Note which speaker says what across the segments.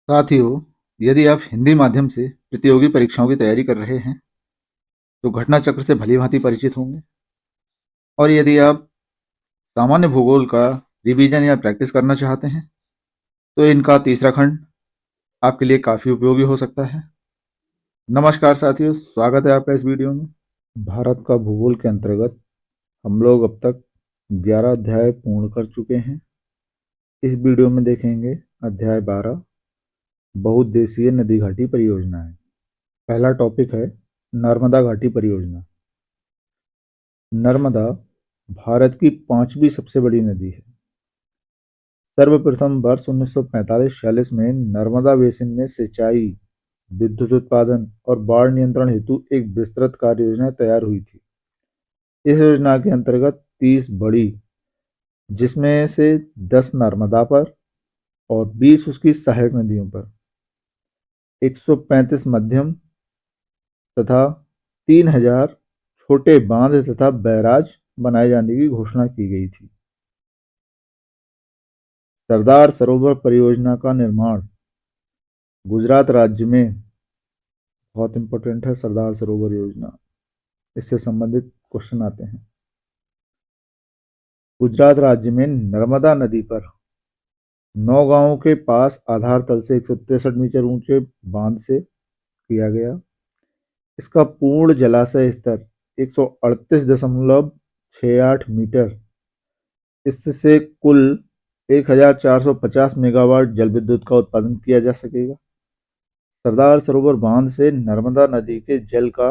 Speaker 1: साथियों, यदि आप हिंदी माध्यम से प्रतियोगी परीक्षाओं की तैयारी कर रहे हैं, तो घटना चक्र से भली-भांति परिचित होंगे। और यदि आप सामान्य भूगोल का रिवीजन या प्रैक्टिस करना चाहते हैं, तो इनका तीसरा खंड आपके लिए काफ़ी उपयोगी हो सकता है। नमस्कार साथियों, स्वागत है आपका इस वीडियो में। भारत का भूगोल के अंतर्गत हम लोग अब तक 11 अध्याय पूर्ण कर चुके हैं। इस वीडियो में देखेंगे अध्याय 12, बहुउद्देशीय नदी घाटी परियोजनाएं। पहला टॉपिक है नर्मदा घाटी परियोजना। नर्मदा भारत की 5वीं सबसे बड़ी नदी है। सर्वप्रथम वर्ष 1945-46 में नर्मदा बेसिन में सिंचाई, विद्युत उत्पादन और बाढ़ नियंत्रण हेतु एक विस्तृत कार्य योजना तैयार हुई थी। इस योजना के अंतर्गत 30 बड़ी, जिसमें से 10 नर्मदा पर और 20 उसकी सहायक नदियों पर, 135 मध्यम तथा 3000 छोटे बांध तथा बैराज बनाए जाने की घोषणा की गई थी। सरदार सरोवर परियोजना का निर्माण गुजरात राज्य में, बहुत इंपॉर्टेंट है सरदार सरोवर योजना, इससे संबंधित क्वेश्चन आते हैं। गुजरात राज्य में नर्मदा नदी पर नौगांव के पास आधार तल से 163 मीटर ऊंचे बांध से किया गया। इसका पूर्ण जलाशय स्तर 138.68 मीटर। इससे कुल 1450 मेगावाट जल विद्युत का उत्पादन किया जा सकेगा। सरदार सरोवर बांध से नर्मदा नदी के जल का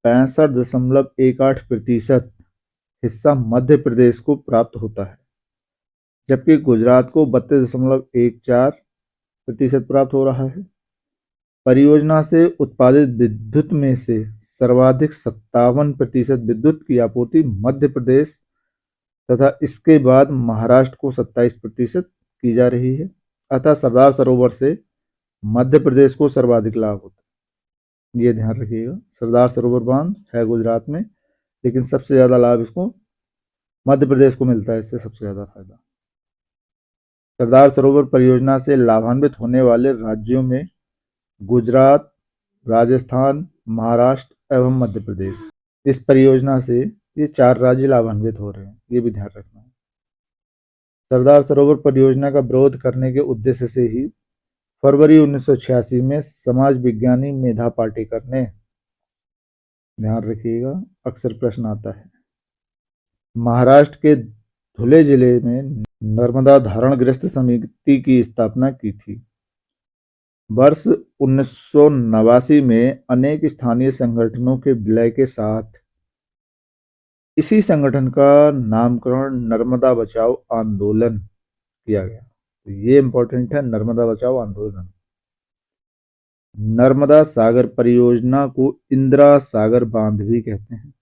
Speaker 1: 65.18% हिस्सा मध्य प्रदेश को प्राप्त होता है, जबकि गुजरात को 32.14% प्राप्त हो रहा है। परियोजना से उत्पादित विद्युत में से सर्वाधिक 57% विद्युत की आपूर्ति मध्य प्रदेश तथा इसके बाद महाराष्ट्र को 27% की जा रही है। अतः सरदार सरोवर से मध्य प्रदेश को सर्वाधिक लाभ होता है, ये ध्यान रखिएगा। सरदार सरोवर बांध है गुजरात में, लेकिन सबसे ज़्यादा लाभ इसको मध्य प्रदेश को मिलता है, इससे सबसे ज़्यादा फायदा। सरदार सरोवर परियोजना से लाभान्वित होने वाले राज्यों में गुजरात, राजस्थान, महाराष्ट्र एवं मध्य प्रदेश। इस परियोजना से ये 4 राज्य लाभान्वित हो रहे हैं, ये भी ध्यान रखना है। सरदार सरोवर परियोजना का विरोध करने के उद्देश्य से ही फरवरी 1986 में समाज विज्ञानी मेधा पाटेकर ने, ध्यान रखिएगा अक्सर प्रश्न आता है, महाराष्ट्र के धुले जिले में नर्मदा धारणग्रस्त समिति की स्थापना की थी। वर्ष 1989 में अनेक स्थानीय संगठनों के विलय के साथ इसी संगठन का नामकरण नर्मदा बचाओ आंदोलन किया गया। तो ये इंपॉर्टेंट है, नर्मदा बचाओ आंदोलन। नर्मदा सागर परियोजना को इंदिरा सागर बांध भी कहते हैं।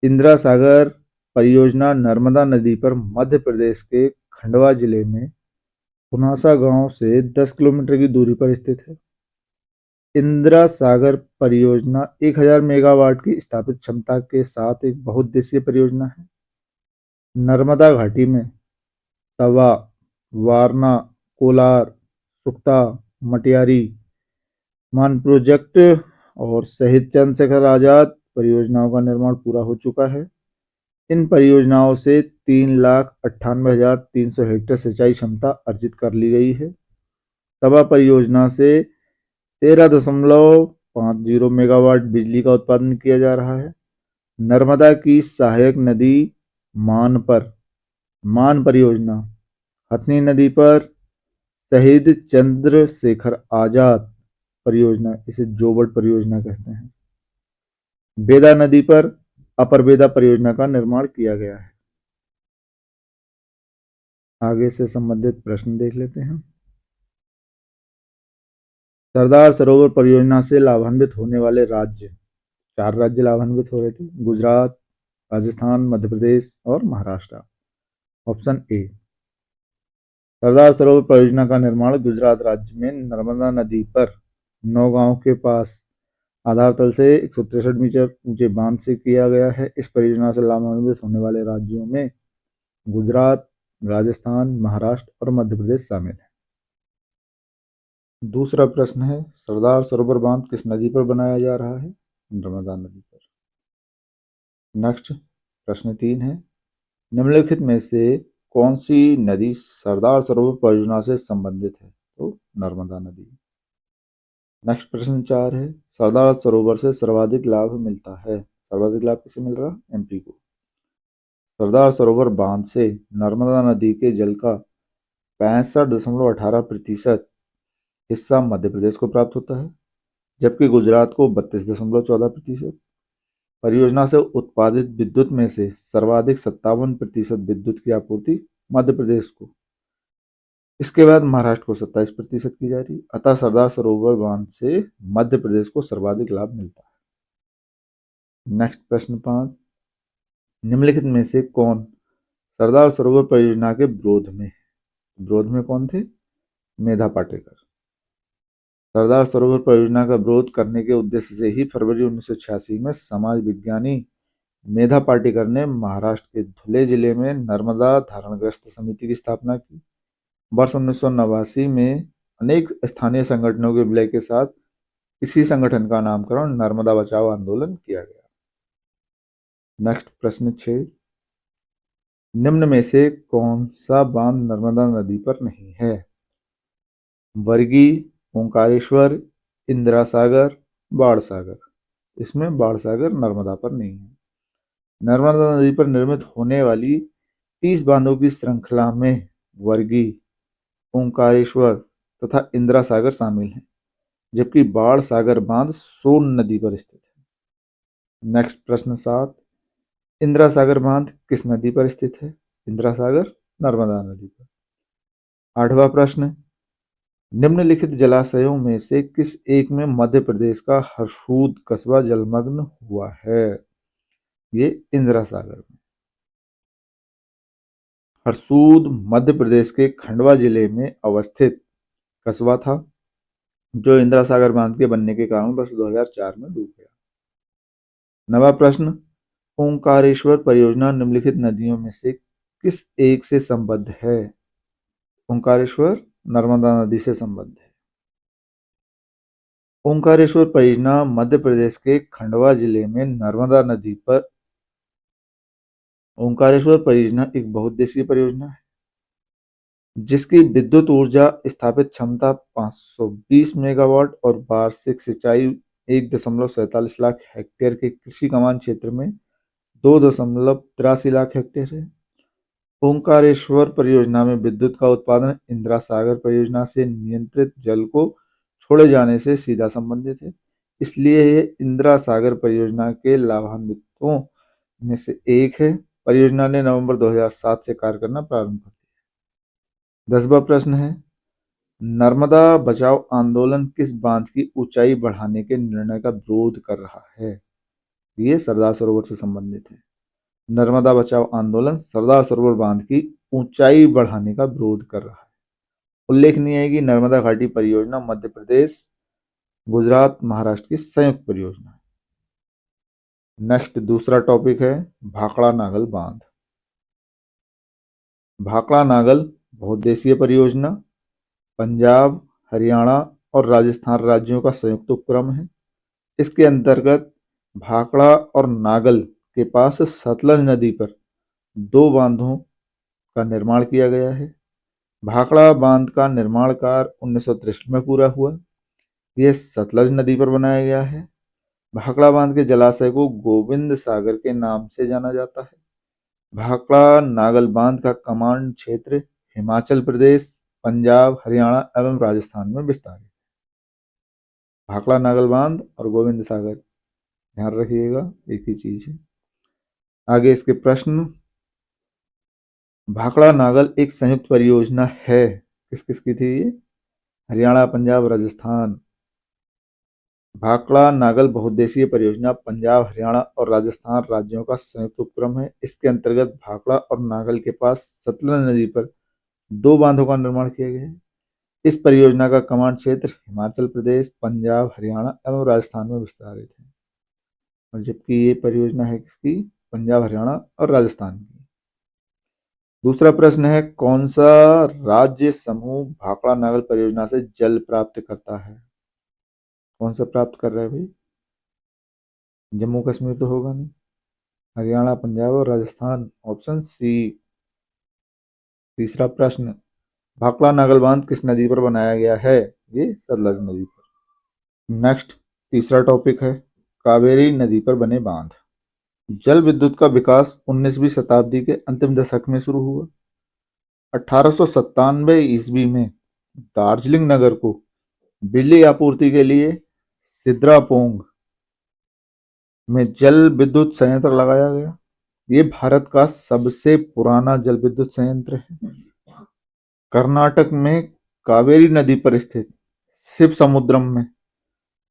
Speaker 1: इंदिरा सागर परियोजना नर्मदा नदी पर मध्य प्रदेश के खंडवा जिले में पुनासा गांव से 10 किलोमीटर की दूरी पर स्थित है। इंदिरा सागर परियोजना 1000 मेगावाट की स्थापित क्षमता के साथ एक बहुउद्देशीय परियोजना है। नर्मदा घाटी में तवा, वारना, कोलार, सुकता, मटियारी, मान प्रोजेक्ट और शहीद चंद्रशेखर आजाद परियोजनाओं का निर्माण पूरा हो चुका है। इन परियोजनाओं से 3,98,300 हेक्टेयर सिंचाई क्षमता अर्जित कर ली गई है। तवा परियोजना से 13.50 मेगावाट बिजली का उत्पादन किया जा रहा है। नर्मदा की सहायक नदी मान परियोजना हथनी नदी पर शहीद चंद्रशेखर आजाद परियोजना, इसे जोबट परियोजना कहते हैं, बेदा नदी पर अपर बेदा परियोजना का निर्माण किया गया है। आगे से संबंधित प्रश्न देख लेते हैं। सरदार सरोवर परियोजना से लाभान्वित होने वाले राज्य, 4 राज्य लाभान्वित हो रहे थे, गुजरात, राजस्थान, मध्य प्रदेश और महाराष्ट्र। ऑप्शन ए, सरदार सरोवर परियोजना का निर्माण गुजरात राज्य में नर्मदा नदी पर नौगांव के पास आधार तल से 163 मीटर ऊंचे बांध से किया गया है। इस परियोजना से लाभान्वित होने वाले राज्यों में गुजरात, राजस्थान, महाराष्ट्र और मध्य प्रदेश शामिल है। दूसरा प्रश्न है, सरदार सरोवर बांध किस नदी पर बनाया जा रहा है? नर्मदा नदी पर। नेक्स्ट प्रश्न 3 है, निम्नलिखित में से कौन सी नदी सरदार सरोवर परियोजना से संबंधित है? तो नर्मदा नदी। नेक्स्ट प्रश्न 4 है, सरदार सरोवर से सर्वाधिक लाभ मिलता है। सर्वाधिक लाभ किसे मिल रहा? एमपी को। सरदार सरोवर बांध से नर्मदा नदी के जल का 65.18% हिस्सा मध्य प्रदेश को प्राप्त होता है, जबकि गुजरात को 32.14%। परियोजना से उत्पादित विद्युत में से सर्वाधिक 57% विद्युत की आपूर्ति मध्य प्रदेश को, इसके बाद महाराष्ट्र को 27% की जा रही। अतः सरदार सरोवर बांध से मध्य प्रदेश को सर्वाधिक लाभ मिलता है। नेक्स्ट प्रश्न 5, निम्नलिखित में से कौन सरदार सरोवर परियोजना के विरोध में? विरोध में कौन थे? मेधा पाटेकर। सरदार सरोवर परियोजना का विरोध करने के उद्देश्य से ही फरवरी 1986 में समाज विज्ञानी मेधा पाटेकर ने महाराष्ट्र के धुले जिले में नर्मदा धारणग्रस्त समिति की स्थापना की। वर्ष 1989 में अनेक स्थानीय संगठनों के विलय के साथ इसी संगठन का नामकरण नर्मदा बचाओ आंदोलन किया गया। नेक्स्ट प्रश्न 6, निम्न में से कौन सा बांध नर्मदा नदी पर नहीं है? वर्गी, ओंकारेश्वर, इंदिरा सागर, बाढ़ सागर। इसमें बाढ़ सागर नर्मदा पर नहीं है। नर्मदा नदी पर निर्मित होने वाली 30 बांधों की श्रृंखला में वर्गी, ओंकारेश्वर तथा इंदिरा सागर शामिल हैं, जबकि बाढ़ सागर बांध सोन नदी पर स्थित है। नेक्स्ट प्रश्न 7, इंदिरा सागर बांध किस नदी पर स्थित है? इंदिरा सागर नर्मदा नदी पर। 8वां प्रश्न, निम्नलिखित जलाशयों में से किस एक में मध्य प्रदेश का हरसूद कस्बा जलमग्न हुआ है? ये इंदिरा सागर में। हरसूद मध्य प्रदेश के खंडवा जिले में अवस्थित कस्बा था, जो इंदिरा सागर बांध के बनने के कारण वर्ष 2004 में डूब गया। 9वां प्रश्न, ओंकारेश्वर परियोजना निम्नलिखित नदियों में से किस एक से संबद्ध है? ओंकारेश्वर नर्मदा नदी से संबद्ध है। ओंकारेश्वर परियोजना मध्य प्रदेश के खंडवा जिले में नर्मदा नदी पर। ओंकारेश्वर परियोजना एक बहुउद्देशीय परियोजना है, जिसकी विद्युत ऊर्जा स्थापित क्षमता 520 मेगावाट और वार्षिक सिंचाई 1.47 लाख हेक्टेयर के कृषि कमान क्षेत्र में 2.83 लाख हेक्टेयर है। ओंकारेश्वर परियोजना में विद्युत का उत्पादन इंदिरा सागर परियोजना से नियंत्रित जल को छोड़े जाने से सीधा संबंधित है, इसलिए यह इंदिरा सागर परियोजना के लाभान्वितों में से एक है। परियोजना ने नवंबर 2007 से कार्य करना प्रारंभ कर दिया। 10वां प्रश्न है, नर्मदा बचाओ आंदोलन किस बांध की ऊंचाई बढ़ाने के निर्णय का विरोध कर रहा है? ये सरदार सरोवर से संबंधित है। नर्मदा बचाओ आंदोलन सरदार सरोवर बांध की ऊंचाई बढ़ाने का विरोध कर रहा है। उल्लेखनीय है कि नर्मदा घाटी परियोजना मध्य प्रदेश, गुजरात, महाराष्ट्र की संयुक्त परियोजना है। नेक्स्ट दूसरा टॉपिक है भाखड़ा नागल बांध। भाखड़ा नागल बहुउद्देशीय परियोजना पंजाब, हरियाणा और राजस्थान राज्यों का संयुक्त उपक्रम है। इसके अंतर्गत भाखड़ा और नागल के पास सतलज नदी पर 2 बांधों का निर्माण किया गया है। भाखड़ा बांध का निर्माण कार्य 1963 में पूरा हुआ। यह सतलज नदी पर बनाया गया है। भाखड़ा बांध के जलाशय को गोविंद सागर के नाम से जाना जाता है। भाखड़ा नागल बांध का कमांड क्षेत्र हिमाचल प्रदेश, पंजाब, हरियाणा एवं राजस्थान में विस्तारित है। भाखड़ा नागल बांध और गोविंद सागर, ध्यान रखिएगा एक ही चीज है। आगे इसके प्रश्न, भाखड़ा नागल एक संयुक्त परियोजना है, किस किस की थी ये? हरियाणा, पंजाब, राजस्थान। भाखड़ा नागल बहुउद्देशीय परियोजना पंजाब, हरियाणा और राजस्थान राज्यों का संयुक्त उपक्रम है। इसके अंतर्गत भाखड़ा और नागल के पास सतलज नदी पर 2 बांधों का निर्माण किया गया है। इस परियोजना का कमांड क्षेत्र हिमाचल प्रदेश, पंजाब, हरियाणा एवं राजस्थान में विस्तारित है, और जबकि ये परियोजना है किसकी? पंजाब, हरियाणा और राजस्थान की। दूसरा प्रश्न है, कौन सा राज्य समूह भाखड़ा नागल परियोजना से जल प्राप्त करता है? कौन सा प्राप्त कर रहा है भाई? जम्मू कश्मीर तो होगा नहीं, हरियाणा, पंजाब और राजस्थान, ऑप्शन सी। तीसरा प्रश्न, भाखड़ा नागल बांध किस नदी पर बनाया गया है? ये सतलज नदी पर। नेक्स्ट, तीसरा टॉपिक है, कावेरी नदी पर बने बांध। जल विद्युत का विकास 19वीं शताब्दी के अंतिम दशक में शुरू हुआ। 1897 ईस्वी में दार्जिलिंग नगर को बिजली आपूर्ति के लिए सिद्रापोंग में जल विद्युत संयंत्र लगाया गया। ये भारत का सबसे पुराना जल विद्युत संयंत्र है। कर्नाटक में कावेरी नदी पर स्थित शिवसमुद्रम में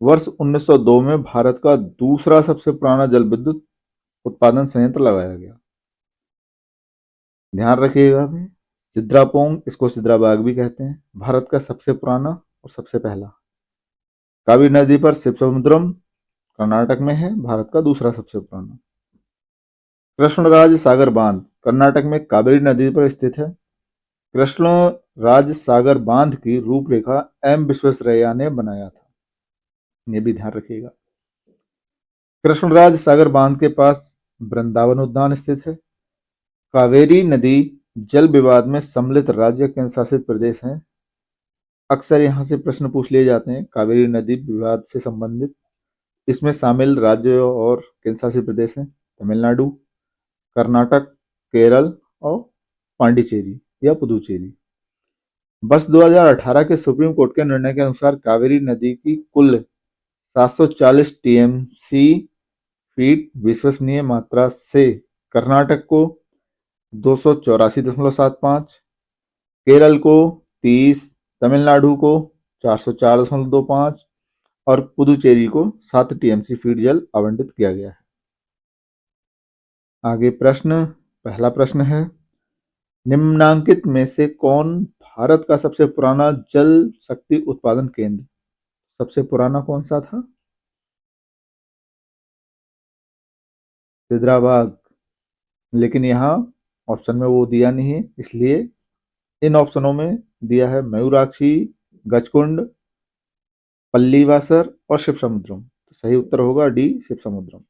Speaker 1: वर्ष 1902 में भारत का दूसरा सबसे पुराना जल विद्युत उत्पादन संयंत्र लगाया गया। ध्यान रखिएगा भाई, सिद्रापोंग, इसको सिद्राबाग भी कहते हैं, भारत का सबसे पुराना और सबसे पहला। कावेरी नदी पर शिवसमुद्रम कर्नाटक में है, भारत का दूसरा सबसे पुराना। कृष्णराज सागर बांध कर्नाटक में कावेरी नदी पर स्थित है। कृष्णराज सागर बांध की रूपरेखा एम विश्वेश्वरैया ने बनाया था, ये भी ध्यान रखिएगा। कृष्णराज सागर बांध के पास वृंदावन उद्यान स्थित है। कावेरी नदी जल विवाद में सम्मिलित राज्य केंद्र शासित प्रदेश हैं। अक्सर यहाँ से प्रश्न पूछ लिए जाते हैं कावेरी नदी विवाद से संबंधित। इसमें शामिल राज्य और केंद्र शासित प्रदेश हैं तमिलनाडु, कर्नाटक, केरल और पांडिचेरी या पुदुचेरी। वर्ष 2018 के सुप्रीम कोर्ट के निर्णय के अनुसार कावेरी नदी की कुल 740 टीएमसी फीट विश्वसनीय मात्रा से कर्नाटक को 284.75, केरल को 30, तमिलनाडु को 404.25 और पुदुचेरी को 7 टीएमसी फीट जल आवंटित किया गया है। आगे प्रश्न, पहला प्रश्न है, निम्नांकित में से कौन भारत का सबसे पुराना जल शक्ति उत्पादन केंद्र? सबसे पुराना कौन सा था? सिद्राबाग, लेकिन यहाँ ऑप्शन में वो दिया नहीं है, इसलिए इन ऑप्शनों में दिया है मयूराक्षी, गजकुंड, पल्लीवासर और शिवसमुद्रम। तो सही उत्तर होगा डी, शिवसमुद्रम।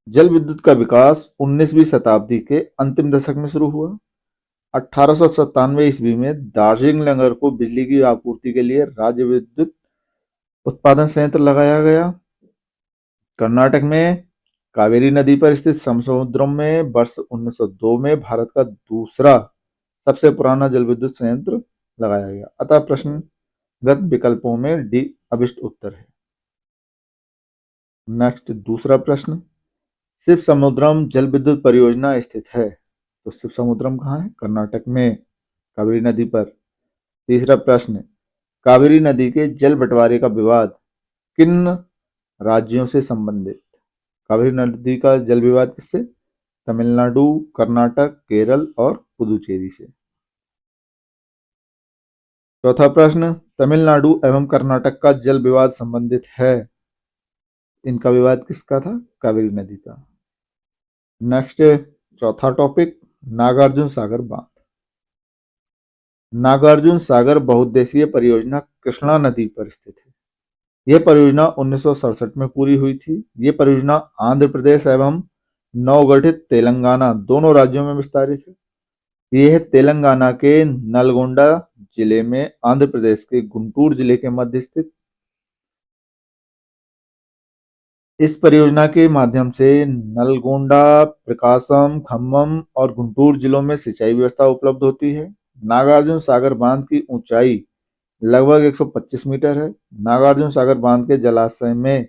Speaker 1: जल विद्युत का विकास 19वीं शताब्दी के अंतिम दशक में शुरू हुआ। 1897 ईस्वी में दार्जिलिंग नगर को बिजली की आपूर्ति के लिए राज्य विद्युत उत्पादन संयंत्र लगाया गया। कर्नाटक में कावेरी नदी पर स्थित शिवसमुद्रम में वर्ष 1902 में भारत का दूसरा सबसे पुराना जल विद्युत संयंत्र लगाया गया। अतः प्रश्नगत विकल्पों में डी अभिष्ट उत्तर है। नेक्स्ट, दूसरा प्रश्न, शिवसमुद्रम जल विद्युत परियोजना स्थित है। तो शिवसमुद्रम कहाँ है? कर्नाटक में, कावेरी नदी पर। तीसरा प्रश्न, कावेरी नदी के जल बंटवारे का विवाद किन राज्यों से संबंधित? कावेरी नदी का जल विवाद किससे? तमिलनाडु, कर्नाटक, केरल और पुदुचेरी से। चौथा प्रश्न, तमिलनाडु एवं कर्नाटक का जल विवाद संबंधित है। इनका विवाद किसका था? कावेरी नदी का। नेक्स्ट, चौथा टॉपिक, नागार्जुन सागर बांध। नागार्जुन सागर बहुउद्देशीय परियोजना कृष्णा नदी पर स्थित है। यह परियोजना 1967 में पूरी हुई थी। ये परियोजना आंध्र प्रदेश एवं नवगठित तेलंगाना दोनों राज्यों में विस्तारित है। यह तेलंगाना के नलगोंडा जिले में, आंध्र प्रदेश के गुंटूर जिले के मध्य स्थित। इस परियोजना के माध्यम से नलगोंडा, प्रकाशम, खम्मम और गुंटूर जिलों में सिंचाई व्यवस्था उपलब्ध होती है। नागार्जुन सागर बांध की ऊंचाई लगभग 125 मीटर है। नागार्जुन सागर बांध के जलाशय में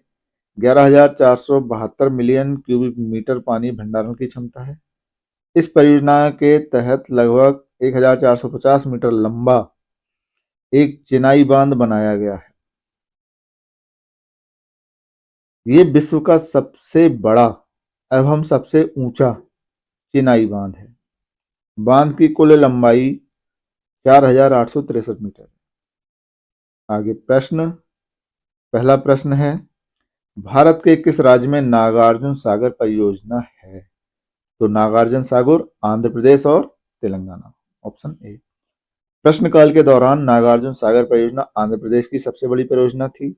Speaker 1: 11,472 मिलियन क्यूबिक मीटर पानी भंडारण की क्षमता है। इस परियोजना के तहत लगभग 1,450 मीटर लंबा एक चिनाई बांध बनाया गया है। ये विश्व का सबसे बड़ा एवं सबसे ऊंचा चिनाई बांध है। बांध की कुल लंबाई 4,863 मीटर। आगे प्रश्न, पहला प्रश्न है, भारत के किस राज्य में नागार्जुन सागर परियोजना है? तो नागार्जुन सागर आंध्र प्रदेश और तेलंगाना। Option A. प्रश्नकाल के दौरान नागार्जुन सागर परियोजना आंध्र प्रदेश की सबसे बड़ी परियोजना थी।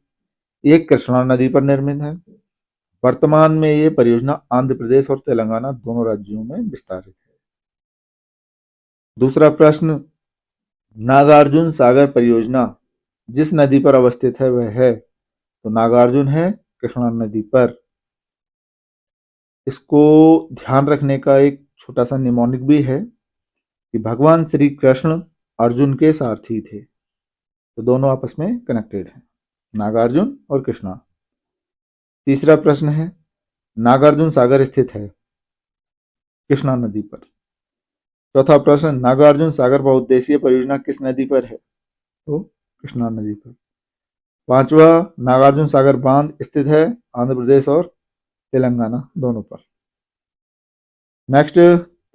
Speaker 1: ये कृष्णा नदी पर निर्मित है। वर्तमान में ये परियोजना आंध्र प्रदेश और तेलंगाना दोनों राज्यों में विस्तारित है। दूसरा प्रश्न, नागार्जुन सागर परियोजना जिस नदी पर अवस्थित है वह है, तो नागार्जुन है कृष्णा नदी पर। इसको ध्यान रखने का एक छोटा सा निमोनिक भी है कि भगवान श्री कृष्ण अर्जुन के सारथी थे, तो दोनों आपस में कनेक्टेड हैं, नागार्जुन और कृष्णा। तीसरा प्रश्न है, नागार्जुन सागर स्थित है कृष्णा नदी पर। चौथा प्रश्न, नागार्जुन सागर बहुउद्देशीय परियोजना किस नदी पर है, तो कृष्णा नदी पर। पांचवा, नागार्जुन सागर बांध स्थित है आंध्र प्रदेश और तेलंगाना दोनों पर। नेक्स्ट,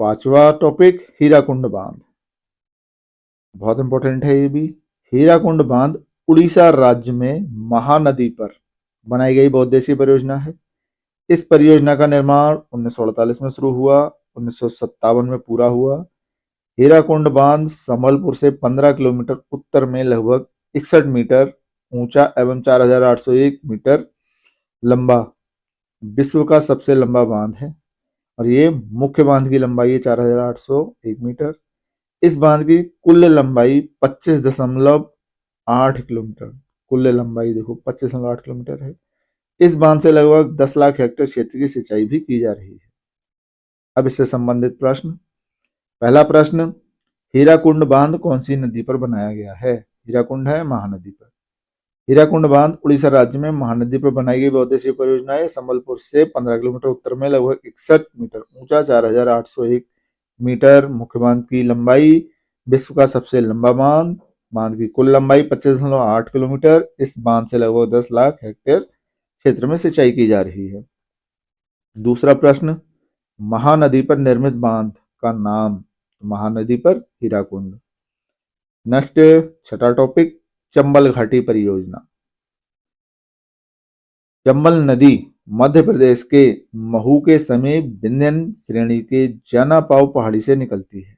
Speaker 1: पांचवा टॉपिक, हीराकुंड बांध। बहुत इंपॉर्टेंट है ये भी। हीराकुंड बांध उड़ीसा राज्य में महानदी पर बनाई गई बहुउद्देशीय परियोजना है। इस परियोजना का निर्माण 1948 में शुरू हुआ, 1957 में पूरा हुआ। हीराकुंड बांध संबलपुर से 15 किलोमीटर उत्तर में लगभग 61 मीटर ऊंचा एवं 4801 मीटर लंबा विश्व का सबसे लंबा बांध है और ये मुख्य बांध की लंबाई है 4801 मीटर। इस बांध की कुल लंबाई 25.8 किलोमीटर, कुल लंबाई देखो 25.8 किलोमीटर है। इस बांध से लगभग 10 लाख हेक्टेयर क्षेत्र की सिंचाई भी की जा रही है। अब इससे संबंधित प्रश्न। पहला प्रश्न, हीराकुंड बांध कौन सी नदी पर बनाया गया है? हीराकुंड है महानदी पर। हीराकुंड बांध उड़ीसा राज्य में महानदी पर बनाई गई बहुउद्देशीय परियोजना है। संबलपुर से 15 किलोमीटर उत्तर में लगभग 61 मीटर ऊंचा 4801 मीटर मुख्य बांध की लंबाई, विश्व का सबसे लंबा बांध। बांध की कुल लंबाई 25.8 किलोमीटर। इस बांध से लगभग 10 लाख हेक्टेयर क्षेत्र में सिंचाई की जा रही है। दूसरा प्रश्न, महानदी पर निर्मित बांध का नाम? महानदी पर हीराकुंड। नेक्स्ट, छठा टॉपिक, चंबल घाटी परियोजना। चंबल नदी मध्य प्रदेश के महू के समीप विंध्यन श्रेणी के जनापाव पहाड़ी से निकलती है।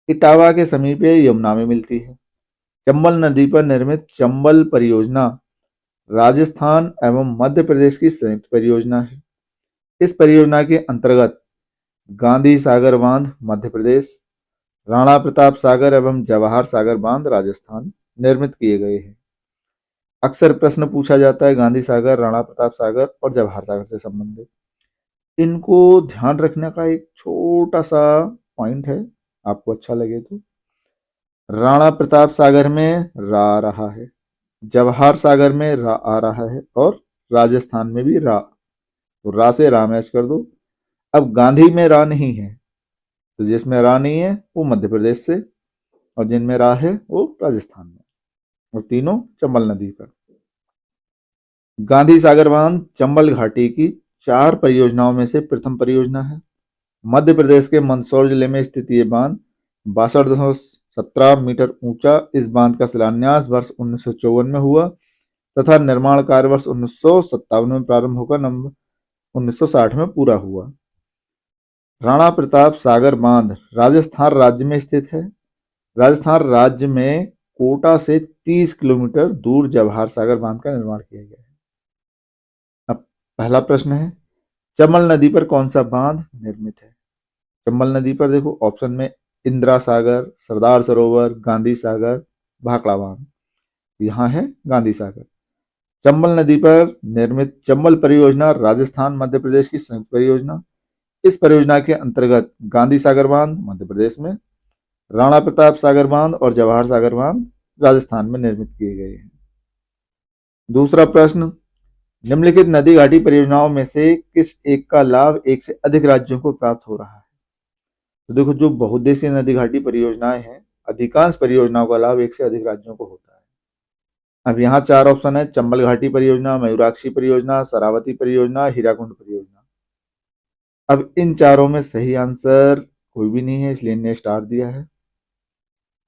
Speaker 1: इटावा के समीप यमुना में मिलती है। चंबल नदी पर निर्मित चंबल परियोजना राजस्थान एवं मध्य प्रदेश की संयुक्त परियोजना है। इस परियोजना के अंतर्गत गांधी सागर बांध मध्य प्रदेश, राणा प्रताप सागर एवं जवाहर सागर बांध राजस्थान निर्मित किए गए हैं। अक्सर प्रश्न पूछा जाता है गांधी सागर, राणा प्रताप सागर और जवाहर सागर से संबंधित। इनको ध्यान रखने का एक छोटा सा पॉइंट है, आपको अच्छा लगे तो। राणा प्रताप सागर में रा आ रहा है, जवाहर सागर में रा आ रहा है और राजस्थान में भी रा, तो रा से रा मैच कर दो। अब गांधी में रा नहीं है, तो जिसमें रा नहीं है वो मध्य प्रदेश से, और जिनमें रा है वो राजस्थान में, और तीनों चंबल नदी पर। गांधी सागर बांध चंबल घाटी की 4 परियोजनाओं में से प्रथम परियोजना है। मध्य प्रदेश के मंदसौर जिले में स्थित ये बांध 62.17 मीटर ऊंचा। इस बांध का शिलान्यास वर्ष 1954 में हुआ तथा निर्माण कार्य वर्ष 1957 में प्रारंभ होकर 1960 में पूरा हुआ। राणा प्रताप सागर बांध राजस्थान राज्य में स्थित है। राजस्थान राज्य में कोटा से 30 किलोमीटर दूर जवाहर सागर बांध का निर्माण किया गया है। अब पहला प्रश्न है, चंबल नदी पर कौन सा बांध निर्मित है? चंबल नदी पर देखो ऑप्शन में इंदिरा सागर, सरदार सरोवर, गांधी सागर, भाखड़ा बांध। यहाँ है गांधी सागर। चंबल नदी पर निर्मित चंबल परियोजना राजस्थान मध्य प्रदेश की संयुक्त परियोजना। इस परियोजना के अंतर्गत गांधी सागर बांध मध्य प्रदेश में, राणा प्रताप सागर बांध और जवाहर सागर बांध राजस्थान में निर्मित किए गए हैं। दूसरा प्रश्न, निम्नलिखित नदी घाटी परियोजनाओं में से किस एक का लाभ एक से अधिक राज्यों को प्राप्त हो रहा है? तो देखो, जो बहुउद्देशीय नदी घाटी परियोजनाएं हैं, अधिकांश परियोजनाओं का लाभ एक से अधिक राज्यों को होता है। अब यहाँ 4 ऑप्शन है, चंबल घाटी परियोजना, मयूराक्षी परियोजना, शरावती परियोजना, हीराकुंड परियोजना। अब इन चारों में सही आंसर कोई भी नहीं है, इसलिए इन्हें स्टार दिया है।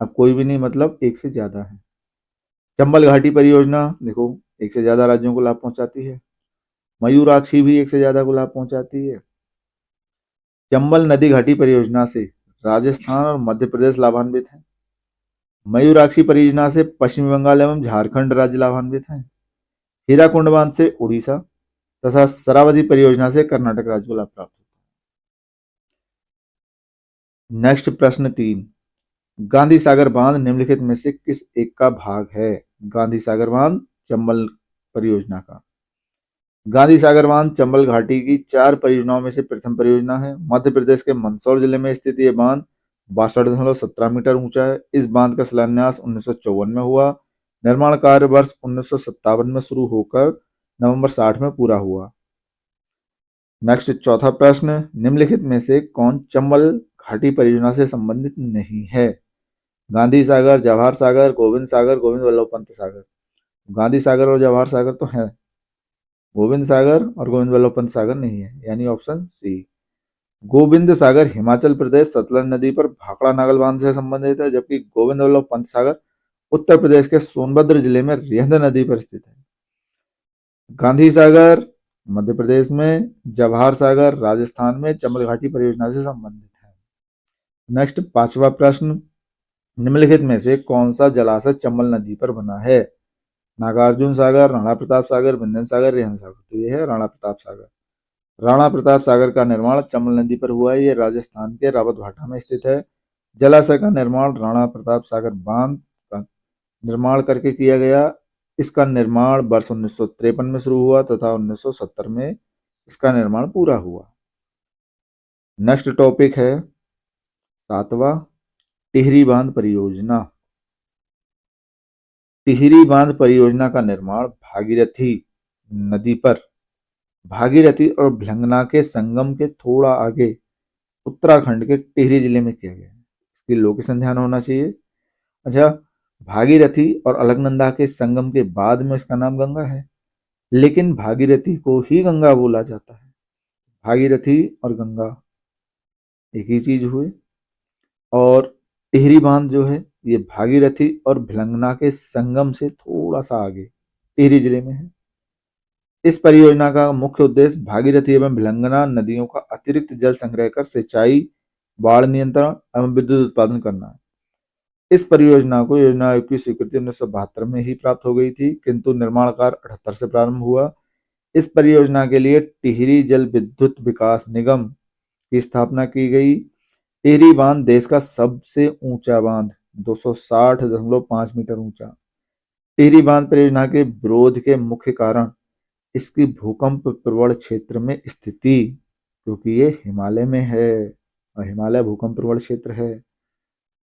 Speaker 1: अब कोई भी नहीं मतलब एक से ज्यादा है। चंबल घाटी परियोजना देखो एक से ज्यादा राज्यों को लाभ पहुंचाती है। मयूराक्षी भी एक से ज्यादा को लाभ पहुंचाती है। चंबल नदी घाटी परियोजना से राजस्थान और मध्य प्रदेश लाभान्वित हैं। मयूराक्षी परियोजना से पश्चिम बंगाल एवं झारखंड राज्य लाभान्वित हैं। हीराकुंड बांध से उड़ीसा तथा शरावती परियोजना से कर्नाटक राज्य को लाभ प्राप्त होता है। नेक्स्ट प्रश्न 3, गांधी सागर बांध निम्नलिखित में से किस एक का भाग है? गांधी सागर बांध चंबल परियोजना का। गांधी सागर बांध चंबल घाटी की 4 परियोजनाओं में से प्रथम परियोजना है। मध्य प्रदेश के मंदसौर जिले में स्थित ये बांध 62.17 मीटर ऊंचा है। इस बांध का शिलान्यास 1954 में हुआ। निर्माण कार्य वर्ष 1957 में शुरू होकर नवंबर 60 में पूरा हुआ। नेक्स्ट चौथा प्रश्न, निम्नलिखित में से कौन चंबल घाटी परियोजना से संबंधित नहीं है? गांधी सागर, जवाहर सागर, गोविंद सागर, गोविंद वल्लभ पंत सागर। गांधी सागर और जवाहर सागर तो है, गोविंद सागर और गोविंद वल्लभ पंत सागर नहीं है, यानी ऑप्शन सी। गोविंद सागर हिमाचल प्रदेश सतलज नदी पर भाखड़ा नागल बांध से संबंधित है, जबकि गोविंद वल्लभ पंत सागर उत्तर प्रदेश के सोनभद्र जिले में रिहंद नदी पर स्थित है। गांधी सागर मध्य प्रदेश में, जवाहर सागर राजस्थान में चंबल घाटी परियोजना से संबंधित है। नेक्स्ट 5वां प्रश्न, निम्नलिखित में से कौन सा जलाशय चंबल नदी पर बना है? नागार्जुन सागर, राणा प्रताप सागर, बिंदन सागर, रिहंद सागर। तो ये है राणा प्रताप सागर। राणा प्रताप सागर का निर्माण चंबल नदी पर हुआ है। ये राजस्थान के रावतभाटा में स्थित है। जलाशय का निर्माण राणा प्रताप सागर बांध का निर्माण करके किया गया। इसका निर्माण वर्ष 1953 में शुरू हुआ तथा 1970 में इसका निर्माण पूरा हुआ। नेक्स्ट टॉपिक है 7वां, टिहरी बांध परियोजना। टिहरी बांध परियोजना का निर्माण भागीरथी नदी पर भागीरथी और भिलंगना के संगम के थोड़ा आगे उत्तराखंड के टिहरी जिले में किया गया है। इसकी लोकेशन ध्यान होना चाहिए। अच्छा, भागीरथी और अलकनंदा के संगम के बाद में इसका नाम गंगा है, लेकिन भागीरथी को ही गंगा बोला जाता है। भागीरथी और गंगा एक ही चीज हुई। और टिहरी बांध जो है ये भागीरथी और भिलंगना के संगम से थोड़ा सा आगे टिहरी जिले में है। इस परियोजना का मुख्य उद्देश्य भागीरथी एवं भिलंगना नदियों का अतिरिक्त जल संग्रह कर सिंचाई, बाढ़ नियंत्रण एवं विद्युत उत्पादन करना है। इस परियोजना को योजना आयोग की स्वीकृति 1972 में ही प्राप्त हो गई थी, किंतु निर्माण कार्य 78 से प्रारंभ हुआ। इस परियोजना के लिए टिहरी जल विद्युत विकास निगम की स्थापना की गई। टिहरी बांध देश का सबसे ऊंचा बांध 260.5 मीटर ऊंचा। टिहरी बांध परियोजना के विरोध के मुख्य कारण इसकी भूकंप प्रवण क्षेत्र में स्थिति, क्योंकि ये हिमालय में है और हिमालय भूकंप प्रवण क्षेत्र है,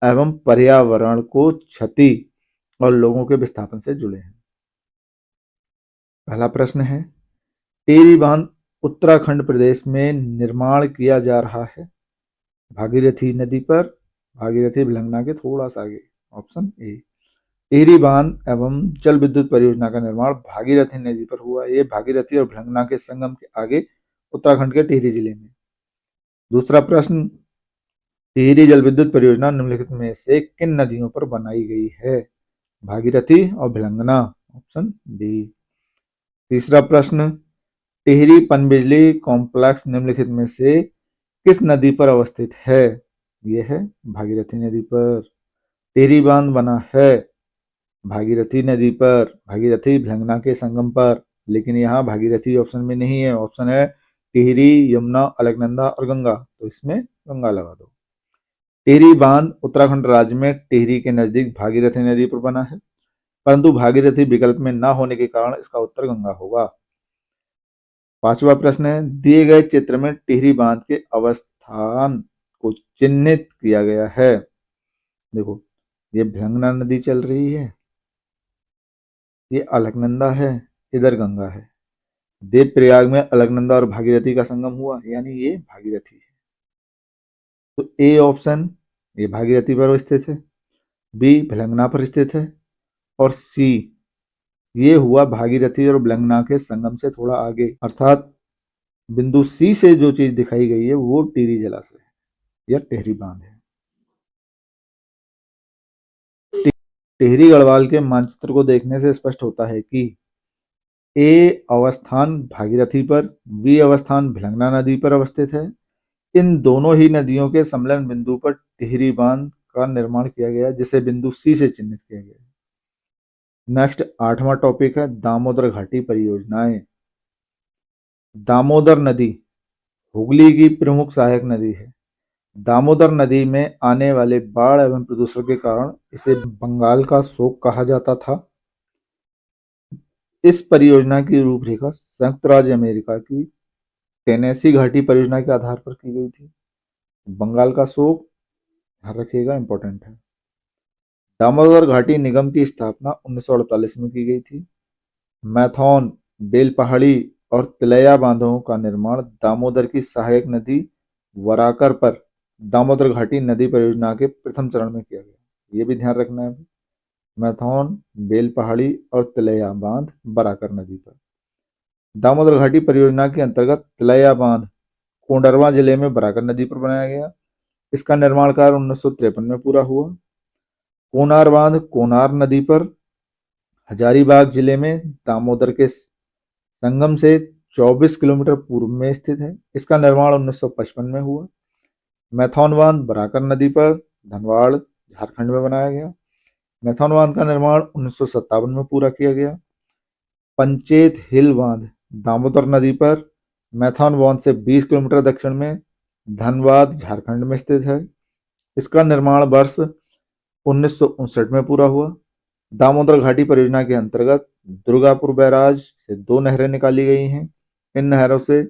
Speaker 1: एवं पर्यावरण को क्षति और लोगों के विस्थापन से जुड़े हैं। पहला प्रश्न है, टिहरी बांध उत्तराखंड प्रदेश में निर्माण किया जा रहा है भागीरथी नदी पर, भागीरथी भिलंगना के थोड़ा सा आगे, ऑप्शन ए। टिहरी बांध एवं जल विद्युत परियोजना का निर्माण भागीरथी नदी पर हुआ। ये भागीरथी और भिलंगना के संगम के आगे उत्तराखंड के टिहरी जिले में। दूसरा प्रश्न, टिहरी जल विद्युत परियोजना निम्नलिखित में से किन नदियों पर बनाई गई है? भागीरथी और भिलंगना, ऑप्शन बी। तीसरा प्रश्न, टिहरी पनबिजली कॉम्प्लेक्स निम्नलिखित में से किस नदी पर अवस्थित है? यह है भागीरथी नदी पर। टिहरी बांध बना है भागीरथी नदी पर, भागीरथी भिलंगना के संगम पर, लेकिन यहाँ भागीरथी ऑप्शन में नहीं है। ऑप्शन है टिहरी, यमुना, अलकनंदा और गंगा, तो इसमें गंगा लगा दो। टिहरी बांध उत्तराखंड राज्य में टिहरी के नजदीक भागीरथी नदी पर बना है, परंतु भागीरथी विकल्प में न होने के कारण इसका उत्तर गंगा होगा। पांचवा प्रश्न है, दिए गए चित्र में टिहरी बांध के अवस्थान को चिन्हित किया गया है। देखो, ये भिलंगना नदी चल रही है, ये अलकनंदा है, इधर गंगा है। देवप्रयाग में अलकनंदा और भागीरथी का संगम हुआ, यानी ये भागीरथी है। तो ए ऑप्शन, ये भागीरथी पर स्थित है, बी भिलंगना पर स्थित है, और सी ये हुआ भागीरथी और भिलंगना के संगम से थोड़ा आगे, अर्थात बिंदु सी से जो चीज दिखाई गई है वो टिहरी जलाशय है या टिहरी बांध है। टिहरी गढ़वाल के मानचित्र को देखने से स्पष्ट होता है कि ए अवस्थान भागीरथी पर, बी अवस्थान भिलंगना नदी पर अवस्थित है, इन दोनों ही नदियों के सम्मेलन बिंदु पर टिहरी बांध का निर्माण किया गया, जिसे बिंदु सी से चिन्हित किया गया है। नेक्स्ट 8वां टॉपिक है दामोदर घाटी परियोजनाएं। दामोदर नदी हुगली की प्रमुख सहायक नदी है। दामोदर नदी में आने वाले बाढ़ एवं प्रदूषण के कारण इसे बंगाल का शोक कहा जाता था। इस परियोजना की रूपरेखा संयुक्त राज्य अमेरिका की टेनेसी घाटी परियोजना के आधार पर की गई थी। बंगाल का शोक ध्यान रखिएगा, इंपॉर्टेंट है। दामोदर घाटी निगम की स्थापना 1948 में की गई थी। मैथौन, बेल पहाड़ी और तिलैया बांधों का निर्माण दामोदर की सहायक नदी वराकर पर दामोदर घाटी नदी परियोजना के प्रथम चरण में किया गया। ये भी ध्यान रखना है। मैथौन, बेल पहाड़ी और तिलैया बांध बराकर नदी पर। दामोदर घाटी परियोजना के अंतर्गत तिलैया बांध कोंडरवा जिले में बराकर नदी पर बनाया गया। इसका निर्माण कार्य 1953 में पूरा हुआ। कोनार बांध कोनार नदी पर हजारीबाग जिले में दामोदर के संगम से 24 किलोमीटर पूर्व में स्थित है। इसका निर्माण 1955 में हुआ। मैथौन बांध बराकर नदी पर धनवाड़ झारखंड में बनाया गया। मैथौन बांध का निर्माण 1957 में पूरा किया गया। पंचेत हिल बांध दामोदर नदी पर मैथौन बांध से 20 किलोमीटर दक्षिण में धनबाद झारखंड में स्थित है। इसका निर्माण वर्ष 1959 में पूरा हुआ। दामोदर घाटी परियोजना के अंतर्गत दुर्गापुर बैराज से 2 नहरें निकाली गई हैं। इन नहरों से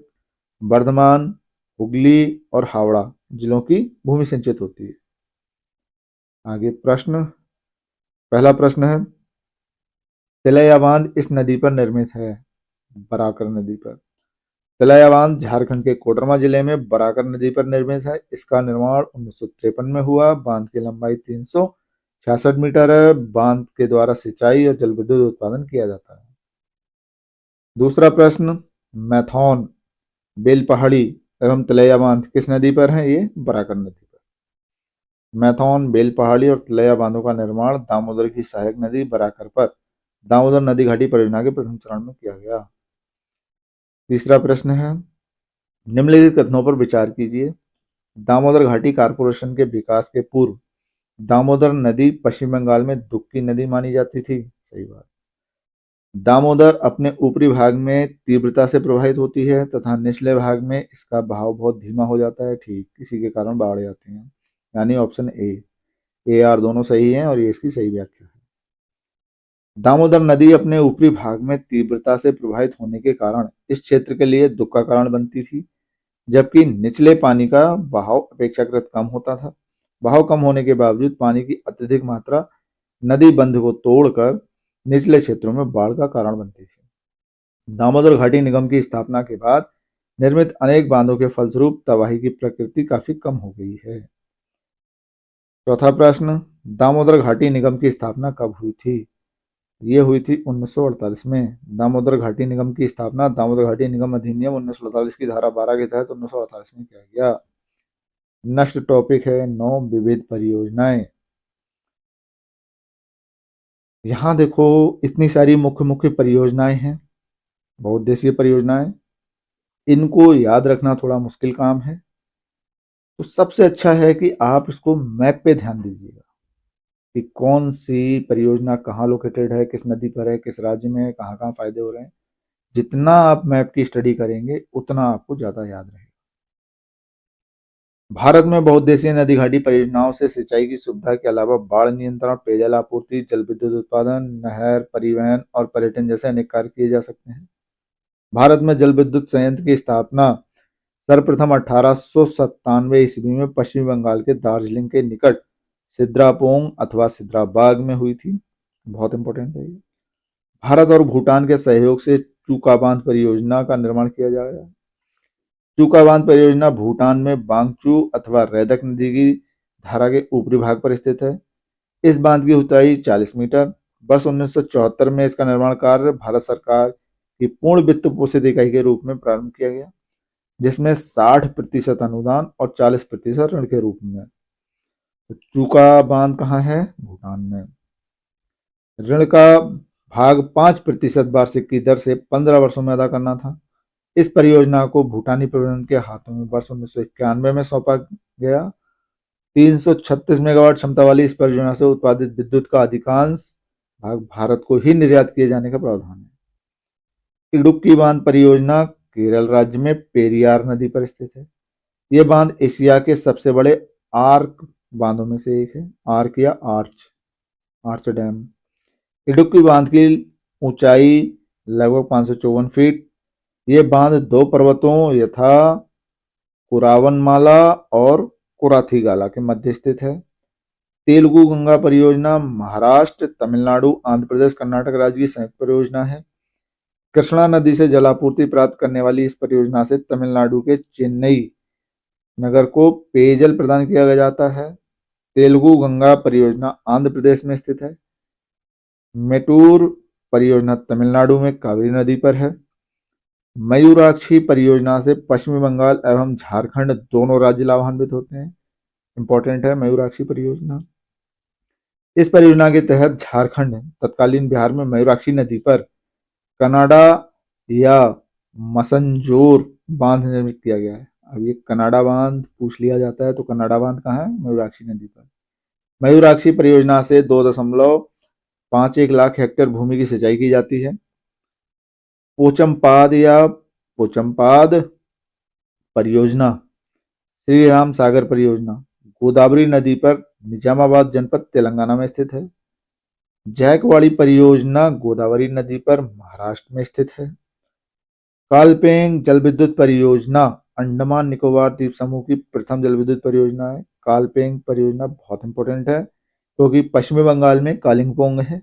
Speaker 1: बर्धमान, हुगली और हावड़ा जिलों की भूमि सिंचित होती है। आगे प्रश्न, पहला प्रश्न है तिलैया बांध इस नदी पर निर्मित है, बराकर नदी पर। तिलैया बांध झारखंड के कोडरमा जिले में बराकर नदी पर निर्मित है। इसका निर्माण 1953 में हुआ। बांध की लंबाई 366 मीटर है। बांध के द्वारा सिंचाई और जल विद्युत उत्पादन किया जाता है। दूसरा प्रश्न, मैथौन, बेल पहाड़ी एवं तिलैया बांध किस नदी पर है? ये बराकर नदी पर। मैथौन, बेल पहाड़ी और तिलैया बांधों का निर्माण दामोदर की सहायक नदी बराकर पर दामोदर नदी घाटी परियोजना के प्रथम चरण में किया गया। तीसरा प्रश्न है निम्नलिखित कथनों पर विचार कीजिए। दामोदर घाटी कॉरपोरेशन के विकास के पूर्व दामोदर नदी पश्चिम बंगाल में दुख की नदी मानी जाती थी। सही बात। दामोदर अपने ऊपरी भाग में तीव्रता से प्रवाहित होती है तथा निचले भाग में इसका बहाव बहुत धीमा हो जाता है। ठीक, इसी के कारण बाढ़ आती है। यानी ऑप्शन ए आर दोनों सही हैं और ये इसकी सही व्याख्या है। दामोदर नदी अपने ऊपरी भाग में तीव्रता से प्रवाहित होने के कारण इस क्षेत्र के लिए दुख का कारण बनती थी, जबकि निचले पानी का बहाव अपेक्षाकृत कम होता था। बहाव कम होने के बावजूद पानी की अत्यधिक मात्रा नदी बंध को तोड़कर निचले क्षेत्रों में बाढ़ का कारण बनती थी। दामोदर घाटी निगम की स्थापना के बाद निर्मित अनेक बांधों के फलस्वरूप तबाही की प्रकृति काफी कम हो गई है। चौथा प्रश्न, दामोदर घाटी निगम की स्थापना कब हुई थी? ये हुई थी 1948 में। दामोदर घाटी निगम की स्थापना दामोदर घाटी निगम अधिनियम 1948 की धारा 12 के तहत 1948 में किया गया। नेक्स्ट टॉपिक है 9 विविध परियोजनाएं। यहाँ देखो इतनी सारी मुख्य मुख्य परियोजनाएं हैं, बहुउद्देशीय परियोजनाएं। इनको याद रखना थोड़ा मुश्किल काम है, तो सबसे अच्छा है कि आप इसको मैप पे ध्यान दीजिएगा कि कौन सी परियोजना कहाँ लोकेटेड है, किस नदी पर है, किस राज्य में है, कहाँ कहाँ फायदे हो रहे हैं। जितना आप मैप की स्टडी करेंगे उतना आपको ज़्यादा याद रहेगा। भारत में बहुउद्देशीय नदी घाटी परियोजनाओं से सिंचाई की सुविधा के अलावा बाढ़ नियंत्रण, पेयजल आपूर्ति, जल विद्युत उत्पादन, नहर परिवहन और पर्यटन जैसे अनेक कार्य किए जा सकते हैं। भारत में जल विद्युत संयंत्र की स्थापना सर्वप्रथम 1897 ईस्वी में पश्चिम बंगाल के दार्जिलिंग के निकट सिद्रापोंग अथवा सिद्राबाग में हुई थी। बहुत इंपॉर्टेंट है ये। भारत और भूटान के सहयोग से चूका बांध परियोजना का निर्माण किया जाएगा। चूका बांध परियोजना भूटान में बांगचू अथवा रैदक नदी की धारा के ऊपरी भाग पर स्थित है। इस बांध की ऊंचाई 40 मीटर। वर्ष 1974 में इसका निर्माण कार्य भारत सरकार की पूर्ण वित्त पोषित इकाई के रूप में प्रारंभ किया गया, जिसमें 60% अनुदान और 40% ऋण के रूप में। तो चूका बांध कहाँ है? भूटान में। ऋण का भाग 5% वार्षिक की दर से 15 वर्षों में अदा करना था। इस परियोजना को भूटानी प्रबंधन के हाथों में वर्ष 1991 में सौंपा गया। 336 मेगावाट क्षमता वाली इस परियोजना से उत्पादित विद्युत का अधिकांश भाग भारत को ही निर्यात किए जाने का प्रावधान है। इडुक्की बांध परियोजना केरल राज्य में पेरियार नदी पर स्थित है। यह बांध एशिया के सबसे बड़े आर्क बांधों में से एक है। आर्क या आर्च डैम। इडुक्की बांध की ऊंचाई लगभग 554 फीट। ये बांध दो पर्वतों यथा कुरावनमाला और कुराथीगाला के मध्य स्थित है। तेलुगु गंगा परियोजना महाराष्ट्र, तमिलनाडु, आंध्र प्रदेश, कर्नाटक राज्य की संयुक्त परियोजना है। कृष्णा नदी से जलापूर्ति प्राप्त करने वाली इस परियोजना से तमिलनाडु के चेन्नई नगर को पेयजल प्रदान किया जाता है। तेलुगु गंगा परियोजना आंध्र प्रदेश में स्थित है। मेटूर परियोजना तमिलनाडु में कावेरी नदी पर है। मयूराक्षी परियोजना से पश्चिमी बंगाल एवं झारखंड दोनों राज्य लाभान्वित होते हैं। इंपॉर्टेंट है मयूराक्षी परियोजना। इस परियोजना के तहत झारखंड तत्कालीन बिहार में मयूराक्षी नदी पर कनाडा या मसंजोर बांध निर्मित किया गया है। अब ये कनाडा बांध पूछ लिया जाता है तो कनाडा बांध कहाँ है? मयूराक्षी नदी पर। मयूराक्षी परियोजना से 2.51 लाख हेक्टेयर भूमि की सिंचाई की जाती है। पोचमपाद परियोजना श्री राम सागर परियोजना गोदावरी नदी पर निजामाबाद जनपद तेलंगाना में स्थित है। जैकवाड़ी परियोजना गोदावरी नदी पर महाराष्ट्र में स्थित है। कालपेंग जल विद्युत परियोजना अंडमान निकोबार द्वीप समूह की प्रथम जल विद्युत परियोजना है। कालपेंग परियोजना बहुत इंपॉर्टेंट है क्योंकि पश्चिमी बंगाल में कालिंपोंग है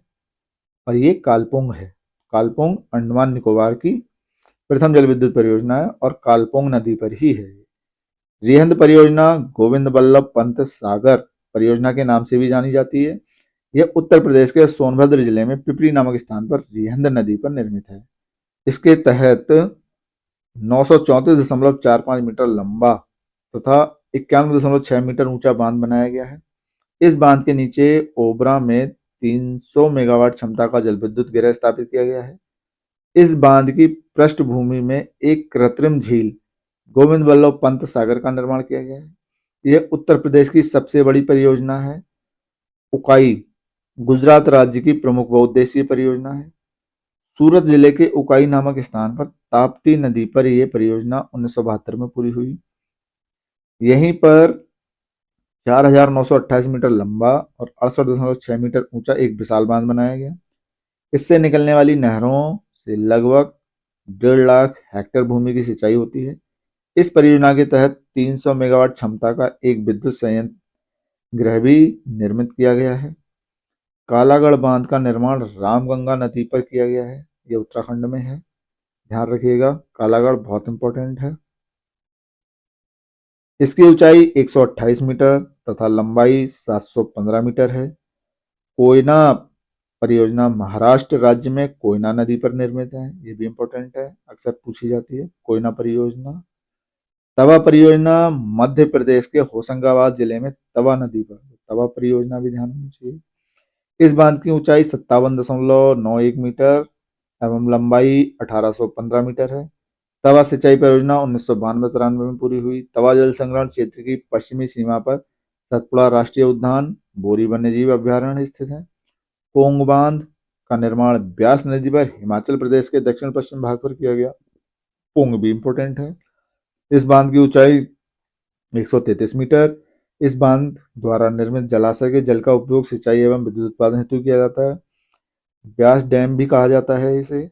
Speaker 1: और ये कालपोंग है। कालपोंग अंडमान निकोबार की प्रथम जल विद्युत परियोजना है और कालपोंग नदी पर ही है। रिहंद परियोजना गोविंद बल्लभ पंत सागर परियोजना के नाम से भी जानी जाती है। यह उत्तर प्रदेश के सोनभद्र जिले में पिपरी नामक स्थान पर रिहंद नदी पर निर्मित है। इसके तहत 934.45 मीटर लंबा तथा 91.6 मीटर ऊंचा बांध बनाया गया है। इस बांध के नीचे ओबरा में 300 मेगावाट क्षमता का जल विद्युत गिरह स्थापित किया गया है। इस बांध की पृष्ठभूमि में एक कृत्रिम झील गोविंद बल्लभ पंत सागर का निर्माण किया गया है। यह उत्तर प्रदेश की सबसे बड़ी परियोजना है। उकाई गुजरात राज्य की प्रमुख बहुउद्देशीय परियोजना है। सूरत जिले के उकाई नामक स्थान पर ताप्ती नदी पर यह परियोजना 1972 में पूरी हुई। यहीं पर 4,928 मीटर लंबा और 68.6 मीटर ऊंचा एक विशाल बांध बनाया गया। इससे निकलने वाली नहरों से लगभग 1.5 लाख हेक्टेयर भूमि की सिंचाई होती है। इस परियोजना के तहत 300 मेगावाट क्षमता का एक विद्युत संयंत्र गृह भी निर्मित किया गया है। कालागढ़ बांध का निर्माण रामगंगा नदी पर किया गया है। यह उत्तराखंड में है, ध्यान रखिएगा। कालागढ़ बहुत इंपॉर्टेंट है। इसकी ऊंचाई 128 मीटर तथा लंबाई 715 मीटर है। कोयना परियोजना महाराष्ट्र राज्य में कोयना नदी पर निर्मित है। ये भी इंपॉर्टेंट है, अक्सर पूछी जाती है कोयना परियोजना। तवा परियोजना मध्य प्रदेश के होशंगाबाद जिले में तवा नदी पर, तवा परियोजना भी ध्यान होनी चाहिए। इस बांध की ऊंचाई 57.91 मीटर एवं लंबाई 1815 मीटर है। तवा सिंचाई परियोजना 1992-93 में पूरी हुई। तवा जल संग्रहण क्षेत्र की पश्चिमी सीमा पर सतपुड़ा राष्ट्रीय उद्यान, बोरी वन्यजीव अभ्यारण्य स्थित है। पोंग बांध का निर्माण ब्यास नदी पर हिमाचल प्रदेश के दक्षिण पश्चिम भाग पर किया गया। पोंग भी इंपॉर्टेंट है। इस बांध की ऊंचाई 133 मीटर। इस बांध द्वारा निर्मित जलाशय के जल का उपयोग सिंचाई एवं विद्युत उत्पादन हेतु किया जाता है। ब्यास डैम भी कहा जाता है इसे।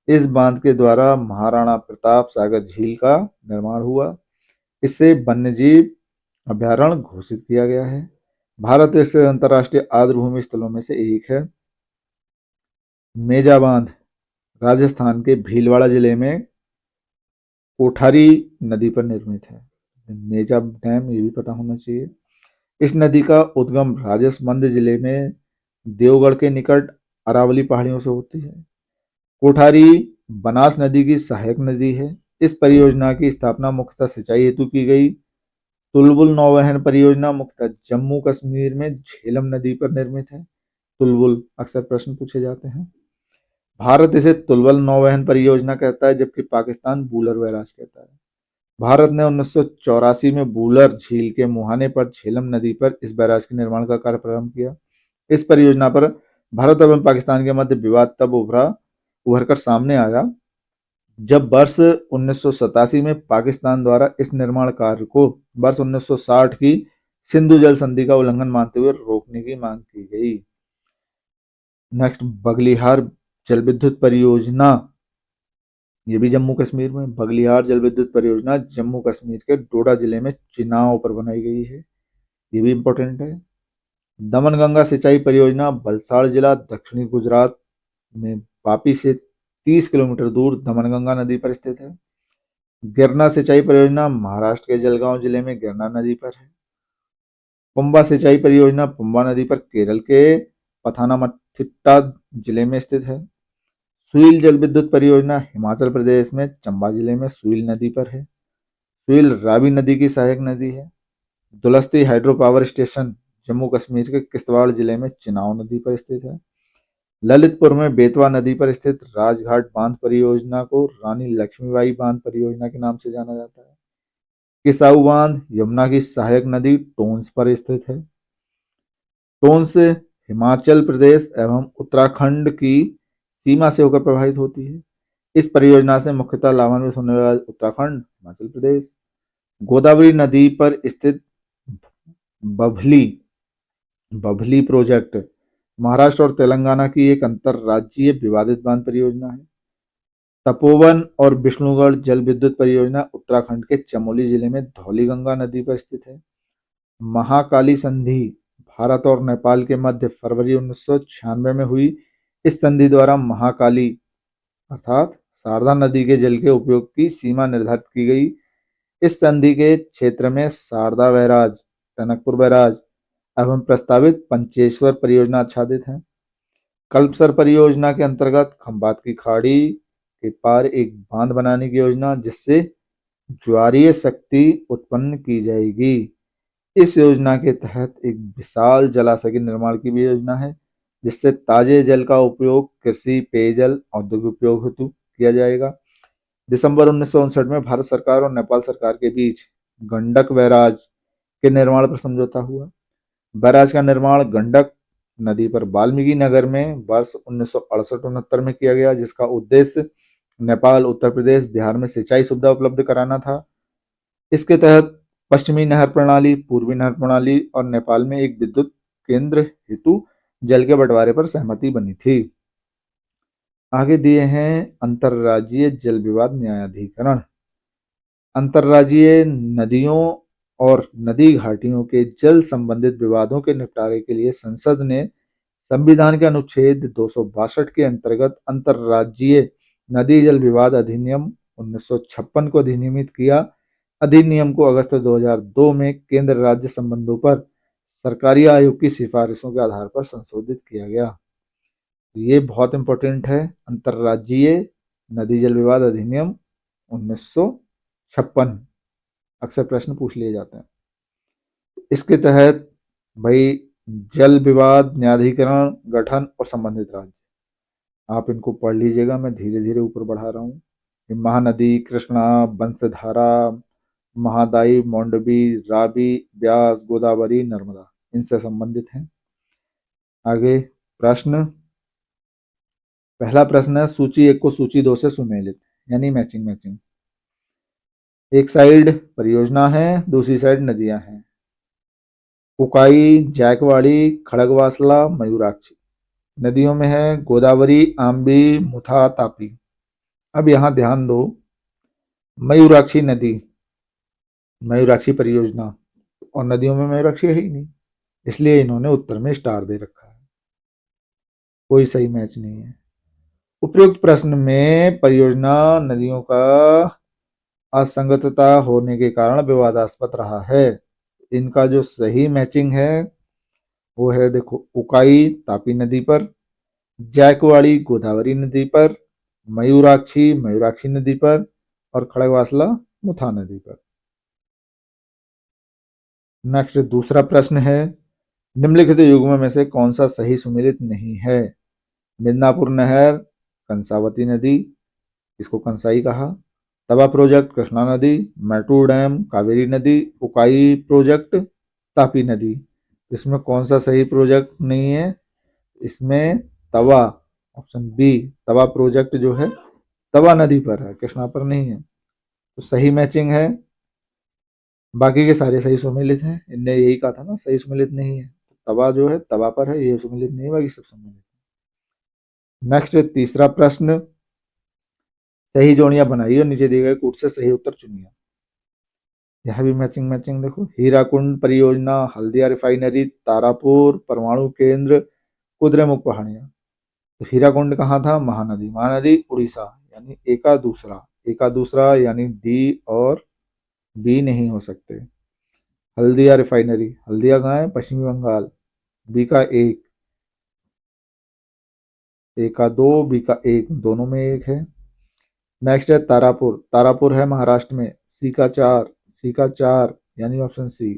Speaker 1: इस बांध के द्वारा महाराणा प्रताप सागर झील का निर्माण हुआ। इससे वन्यजीव अभ्यारण्य घोषित किया गया है। भारत के अंतर्राष्ट्रीय आर्द्रभूमि स्थलों में से एक है। मेजा बांध राजस्थान के भीलवाड़ा जिले में कोठारी नदी पर निर्मित है। मेजा डैम ये भी पता होना चाहिए। इस नदी का उद्गम राजसमंद जिले में देवगढ़ के निकट अरावली पहाड़ियों से होती है। कोठारी बनास नदी की सहायक नदी है। इस परियोजना की स्थापना मुख्यतः सिंचाई हेतु की गई। तुलबुल नौवहन परियोजना मुख्यतः जम्मू कश्मीर में झेलम नदी पर निर्मित है। तुलबुल अक्सर प्रश्न पूछे जाते हैं। भारत इसे तुलवल नौवहन परियोजना कहता है, जबकि पाकिस्तान बूलर बैराज कहता है। भारत ने 1984 में बूलर झील के मुहाने पर झेलम नदी पर इस बैराज के निर्माण का कार्य प्रारंभ किया। इस परियोजना पर भारत एवं पाकिस्तान के मध्य विवाद तब उभर कर सामने आया जब वर्ष 1987 में पाकिस्तान द्वारा इस निर्माण कार्य को वर्ष 1960 की सिंधु जल संधि का उल्लंघन मानते हुए रोकने की मांग की गई। नेक्स्ट, बगलिहार जल विद्युत परियोजना, ये भी जम्मू कश्मीर में। बगलिहार जल विद्युत परियोजना जम्मू कश्मीर के डोडा जिले में चिनाव पर बनाई गई है, ये भी इंपॉर्टेंट है। दमनगंगा सिंचाई परियोजना वलसाड़ जिला दक्षिणी गुजरात में वापी से 30 किलोमीटर दूर दमनगंगा नदी पर स्थित है। गिरना सिंचाई परियोजना महाराष्ट्र के जलगांव जिले में गिरना नदी पर है। पंबा सिंचाई परियोजना पंबा नदी पर केरल के पथानामथिट्टा जिले में स्थित है। सुईल जल विद्युत परियोजना हिमाचल प्रदेश में चंबा जिले में सुईल नदी पर है। सुईल रावी नदी की सहायक नदी है। Dulhasti hydro power station Jammu Kashmir के किश्तवाड़ जिले में चिनाव नदी पर स्थित है। ललितपुर में बेतवा नदी पर स्थित राजघाट बांध परियोजना को रानी लक्ष्मीबाई बांध परियोजना के नाम से जाना जाता है। किसाऊ बांध यमुना की सहायक नदी टोंस पर स्थित है। टोंस हिमाचल प्रदेश एवं उत्तराखंड की सीमा से होकर प्रभावित होती है। इस परियोजना से मुख्यतः लाभान्वित होने वाला उत्तराखंड, हिमाचल प्रदेश। गोदावरी नदी पर स्थित बभली बभली प्रोजेक्ट महाराष्ट्र और तेलंगाना की एक अंतरराज्यीय विवादित बांध परियोजना है। तपोवन और विष्णुगढ़ जल विद्युत परियोजना उत्तराखंड के चमोली जिले में धौलीगंगा नदी पर स्थित है। महाकाली संधि भारत और नेपाल के मध्य फरवरी 1996 में हुई। इस संधि द्वारा महाकाली अर्थात शारदा नदी के जल के उपयोग की सीमा निर्धारित की गई। इस संधि के क्षेत्र में शारदा बैराज, टनकपुर बैराज एवं प्रस्तावित पंचेश्वर परियोजना आच्छादित है। कल्पसर परियोजना के अंतर्गत खंबात की खाड़ी के पार एक बांध बनाने की योजना जिससे ज्वारीय शक्ति उत्पन्न की जाएगी। इस योजना के तहत एक विशाल जलाशय के निर्माण की भी योजना है जिससे ताजे जल का उपयोग कृषि, पेयजल, औद्योगिक उपयोग हेतु किया जाएगा। दिसंबर 1959 में भारत सरकार और नेपाल सरकार के बीच गंडक बैराज के निर्माण पर समझौता हुआ। बैराज का निर्माण गंडक नदी पर वाल्मीकि नगर में वर्ष 1968-69 में किया गया, जिसका उद्देश्य नेपाल, उत्तर प्रदेश, बिहार में सिंचाई सुविधा उपलब्ध कराना था। इसके तहत पश्चिमी नहर प्रणाली, पूर्वी नहर प्रणाली और नेपाल में एक विद्युत केंद्र हेतु जल के बंटवारे पर सहमति बनी थी। आगे दिए हैं अंतर्राज्यीय जल विवाद न्यायाधिकरण। अंतर्राज्यीय नदियों और नदी घाटियों के जल संबंधित विवादों के निपटारे के लिए संसद ने संविधान के अनुच्छेद 262 के अंतर्गत अंतर्राज्यीय नदी जल विवाद अधिनियम 1956 को अधिनियमित किया। अधिनियम को अगस्त 2002 में केंद्र राज्य संबंधों पर सरकारी आयोग की सिफारिशों के आधार पर संशोधित किया गया। ये बहुत इंपॉर्टेंट है, अंतर्राज्यीय नदी जल विवाद अधिनियम 1956 अक्सर प्रश्न पूछ लिए जाते हैं। इसके तहत भाई जल विवाद न्यायाधिकरण गठन और संबंधित राज्य, आप इनको पढ़ लीजिएगा, मैं धीरे धीरे ऊपर बढ़ा रहा हूँ। महानदी, कृष्णा, बंसधारा, महादाई, मांडवी, रावी, ब्यास, गोदावरी, नर्मदा इनसे संबंधित हैं। आगे प्रश्न, पहला प्रश्न है सूची 1 को सूची 2 से सुमेलित, यानी मैचिंग। एक साइड परियोजना है, दूसरी साइड नदियां हैं। उकाई, जायकवाड़ी, खड़गवासला, मयूराक्षी। नदियों में है गोदावरी, आंबी, मुथा, तापी। अब यहां ध्यान दो, मयूराक्षी नदी, मयूराक्षी परियोजना, और नदियों में मयूराक्षी है ही नहीं, इसलिए इन्होंने उत्तर में स्टार दे रखा है, कोई सही मैच नहीं है। उपयुक्त प्रश्न में परियोजना नदियों का असंगतता होने के कारण विवादास्पद रहा है। इनका जो सही मैचिंग है वो है, देखो, उकाई तापी नदी पर, जायकवाड़ी गोदावरी नदी पर, मयूराक्षी मयूराक्षी नदी पर, और खड़गवासला मुथा नदी पर। नेक्स्ट दूसरा प्रश्न है, निम्नलिखित युग्म में से कौन सा सही सुमेलित नहीं है? मिदनापुर नहर, कंसावती नदी, इसको कंसाई कहा। तवा प्रोजेक्ट कृष्णा नदी, मैटूर डैम कावेरी नदी, उकाई प्रोजेक्ट तापी नदी। इसमें कौन सा सही प्रोजेक्ट नहीं है? इसमें तवा, ऑप्शन बी, तवा प्रोजेक्ट जो है तवा नदी पर है, कृष्णा पर नहीं है, तो सही मैचिंग है। बाकी के सारे सही सुमेलित हैं, इनने यही कहा था ना सही सुमेलित नहीं है, तवा जो है तवा पर है, ये सुमेलित नहीं है, बाकी सब सुमेलित। नेक्स्ट तीसरा प्रश्न, सही जोड़ियां बनाइए और नीचे दिए गए कूट से सही उत्तर चुनिए। यह भी मैचिंग मैचिंग देखो, हीराकुंड परियोजना, हल्दिया रिफाइनरी, तारापुर परमाणु केंद्र, कुद्रेमुख पहाड़ियां। तो हीराकुंड कहाँ था? महानदी, महानदी उड़ीसा, यानी एका दूसरा यानी डी और बी नहीं हो सकते। हल्दिया रिफाइनरी, हल्दिया कहाँ है? पश्चिमी बंगाल, बी का एक, ए का दो, बी का एक, दोनों में एक है। नेक्स्ट है तारापुर, तारापुर है महाराष्ट्र में, सी का चार, सी का चार यानी ऑप्शन सी।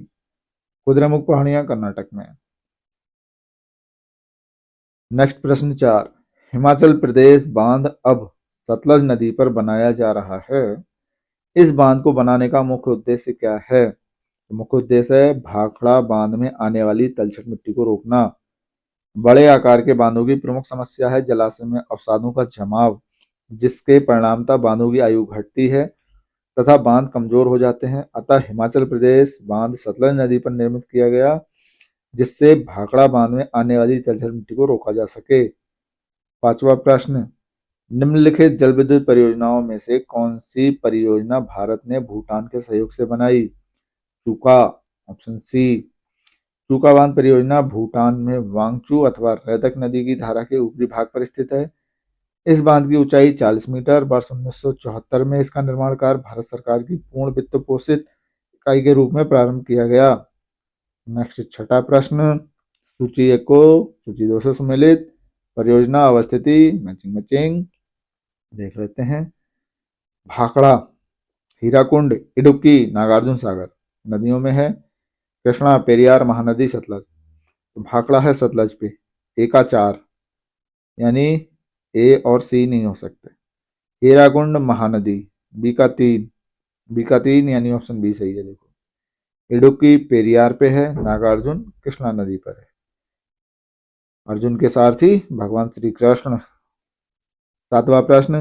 Speaker 1: कुद्रेमुख पहाड़ियां कर्नाटक में। नेक्स्ट प्रश्न 4, हिमाचल प्रदेश बांध अब सतलज नदी पर बनाया जा रहा है, इस बांध को बनाने का मुख्य उद्देश्य क्या है? तो मुख्य उद्देश्य है भाखड़ा बांध में आने वाली तलछट मिट्टी को रोकना। बड़े आकार के बांधों की प्रमुख समस्या है जलाशय में अवसादों का जमाव, जिसके परिणामतः बांधों की आयु घटती है तथा बांध कमजोर हो जाते हैं। अतः हिमाचल प्रदेश बांध सतलज नदी पर निर्मित किया गया, जिससे भाखड़ा बांध में आने वाली तलछट मिट्टी को रोका जा सके। पांचवा प्रश्न, निम्नलिखित जल विद्युत परियोजनाओं में से कौन सी परियोजना भारत ने भूटान के सहयोग से बनाई? चूका, ऑप्शन सी। चूका बांध परियोजना भूटान में वांगचू अथवा रैदक नदी की धारा के ऊपरी भाग पर स्थित है। इस बांध की ऊंचाई 40 मीटर, वर्ष 1974 में इसका निर्माण कार्य भारत सरकार की पूर्ण वित्त पोषित इकाई के रूप में प्रारंभ किया गया। नेक्स्ट छठा प्रश्न, सूची 1 को सूची 2 से सम्मिलित परियोजना अवस्थिति मैचिंग मैचिंग देख लेते हैं। भाखड़ा, हीराकुंड, इडुक्की, नागार्जुन सागर नदियों में है। कृष्णा, पेरियार, महानदी, सतलज। तो भाखड़ा है सतलज पे, ए का 4 यानी ए और सी नहीं हो सकते। हीराकुंड महानदी, बी का 3, बी का 3 यानी ऑप्शन बी सही है। देखो इडुक्की पेरियार पे है, नागार्जुन कृष्णा नदी पर है। अर्जुन के सारथी भगवान श्री कृष्ण। सातवां प्रश्न,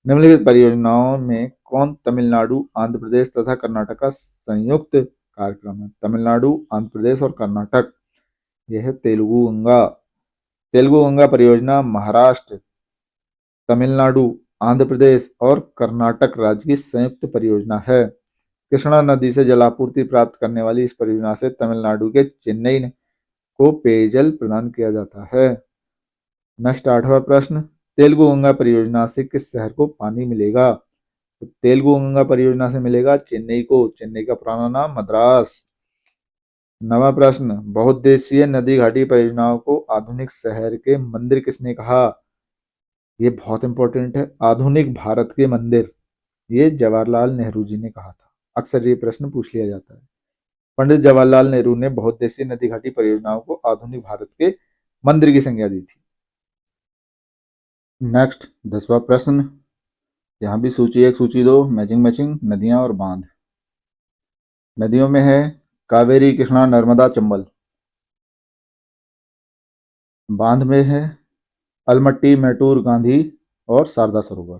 Speaker 1: निम्नलिखित परियोजनाओं में कौन तमिलनाडु, आंध्र प्रदेश तथा कर्नाटक का संयुक्त कार्यक्रम है? तमिलनाडु, आंध्र प्रदेश और कर्नाटक। यह है तेलुगु गंगा। तेलुगु गंगा परियोजना महाराष्ट्र, तमिलनाडु, आंध्र प्रदेश और कर्नाटक राज्य की संयुक्त परियोजना है। कृष्णा नदी से जलापूर्ति प्राप्त करने वाली इस परियोजना से तमिलनाडु के चेन्नई को पेयजल प्रदान किया जाता है। नेक्स्ट आठवां प्रश्न, तेलुगु गंगा परियोजना से किस शहर को पानी मिलेगा? तो तेलुगु गंगा परियोजना से मिलेगा चेन्नई को, चेन्नई का पुराना नाम मद्रास। नवा प्रश्न, बहुउद्देशीय नदी घाटी परियोजनाओं को आधुनिक शहर के मंदिर किसने कहा? ये बहुत इंपॉर्टेंट है, आधुनिक भारत के मंदिर, ये जवाहरलाल नेहरू जी ने कहा था। अक्सर ये प्रश्न पूछ लिया जाता है। पंडित जवाहरलाल नेहरू ने बहुउद्देशीय नदी घाटी परियोजनाओं को आधुनिक भारत के मंदिर की संज्ञा दी थी। नेक्स्ट 10वां प्रश्न, यहाँ भी सूची 1 सूची 2 मैचिंग मैचिंग नदियां और बांध। नदियों में है कावेरी, कृष्णा, नर्मदा, चंबल। बांध में है अलमट्टी, मैटूर, गांधी और सरदार सरोवर।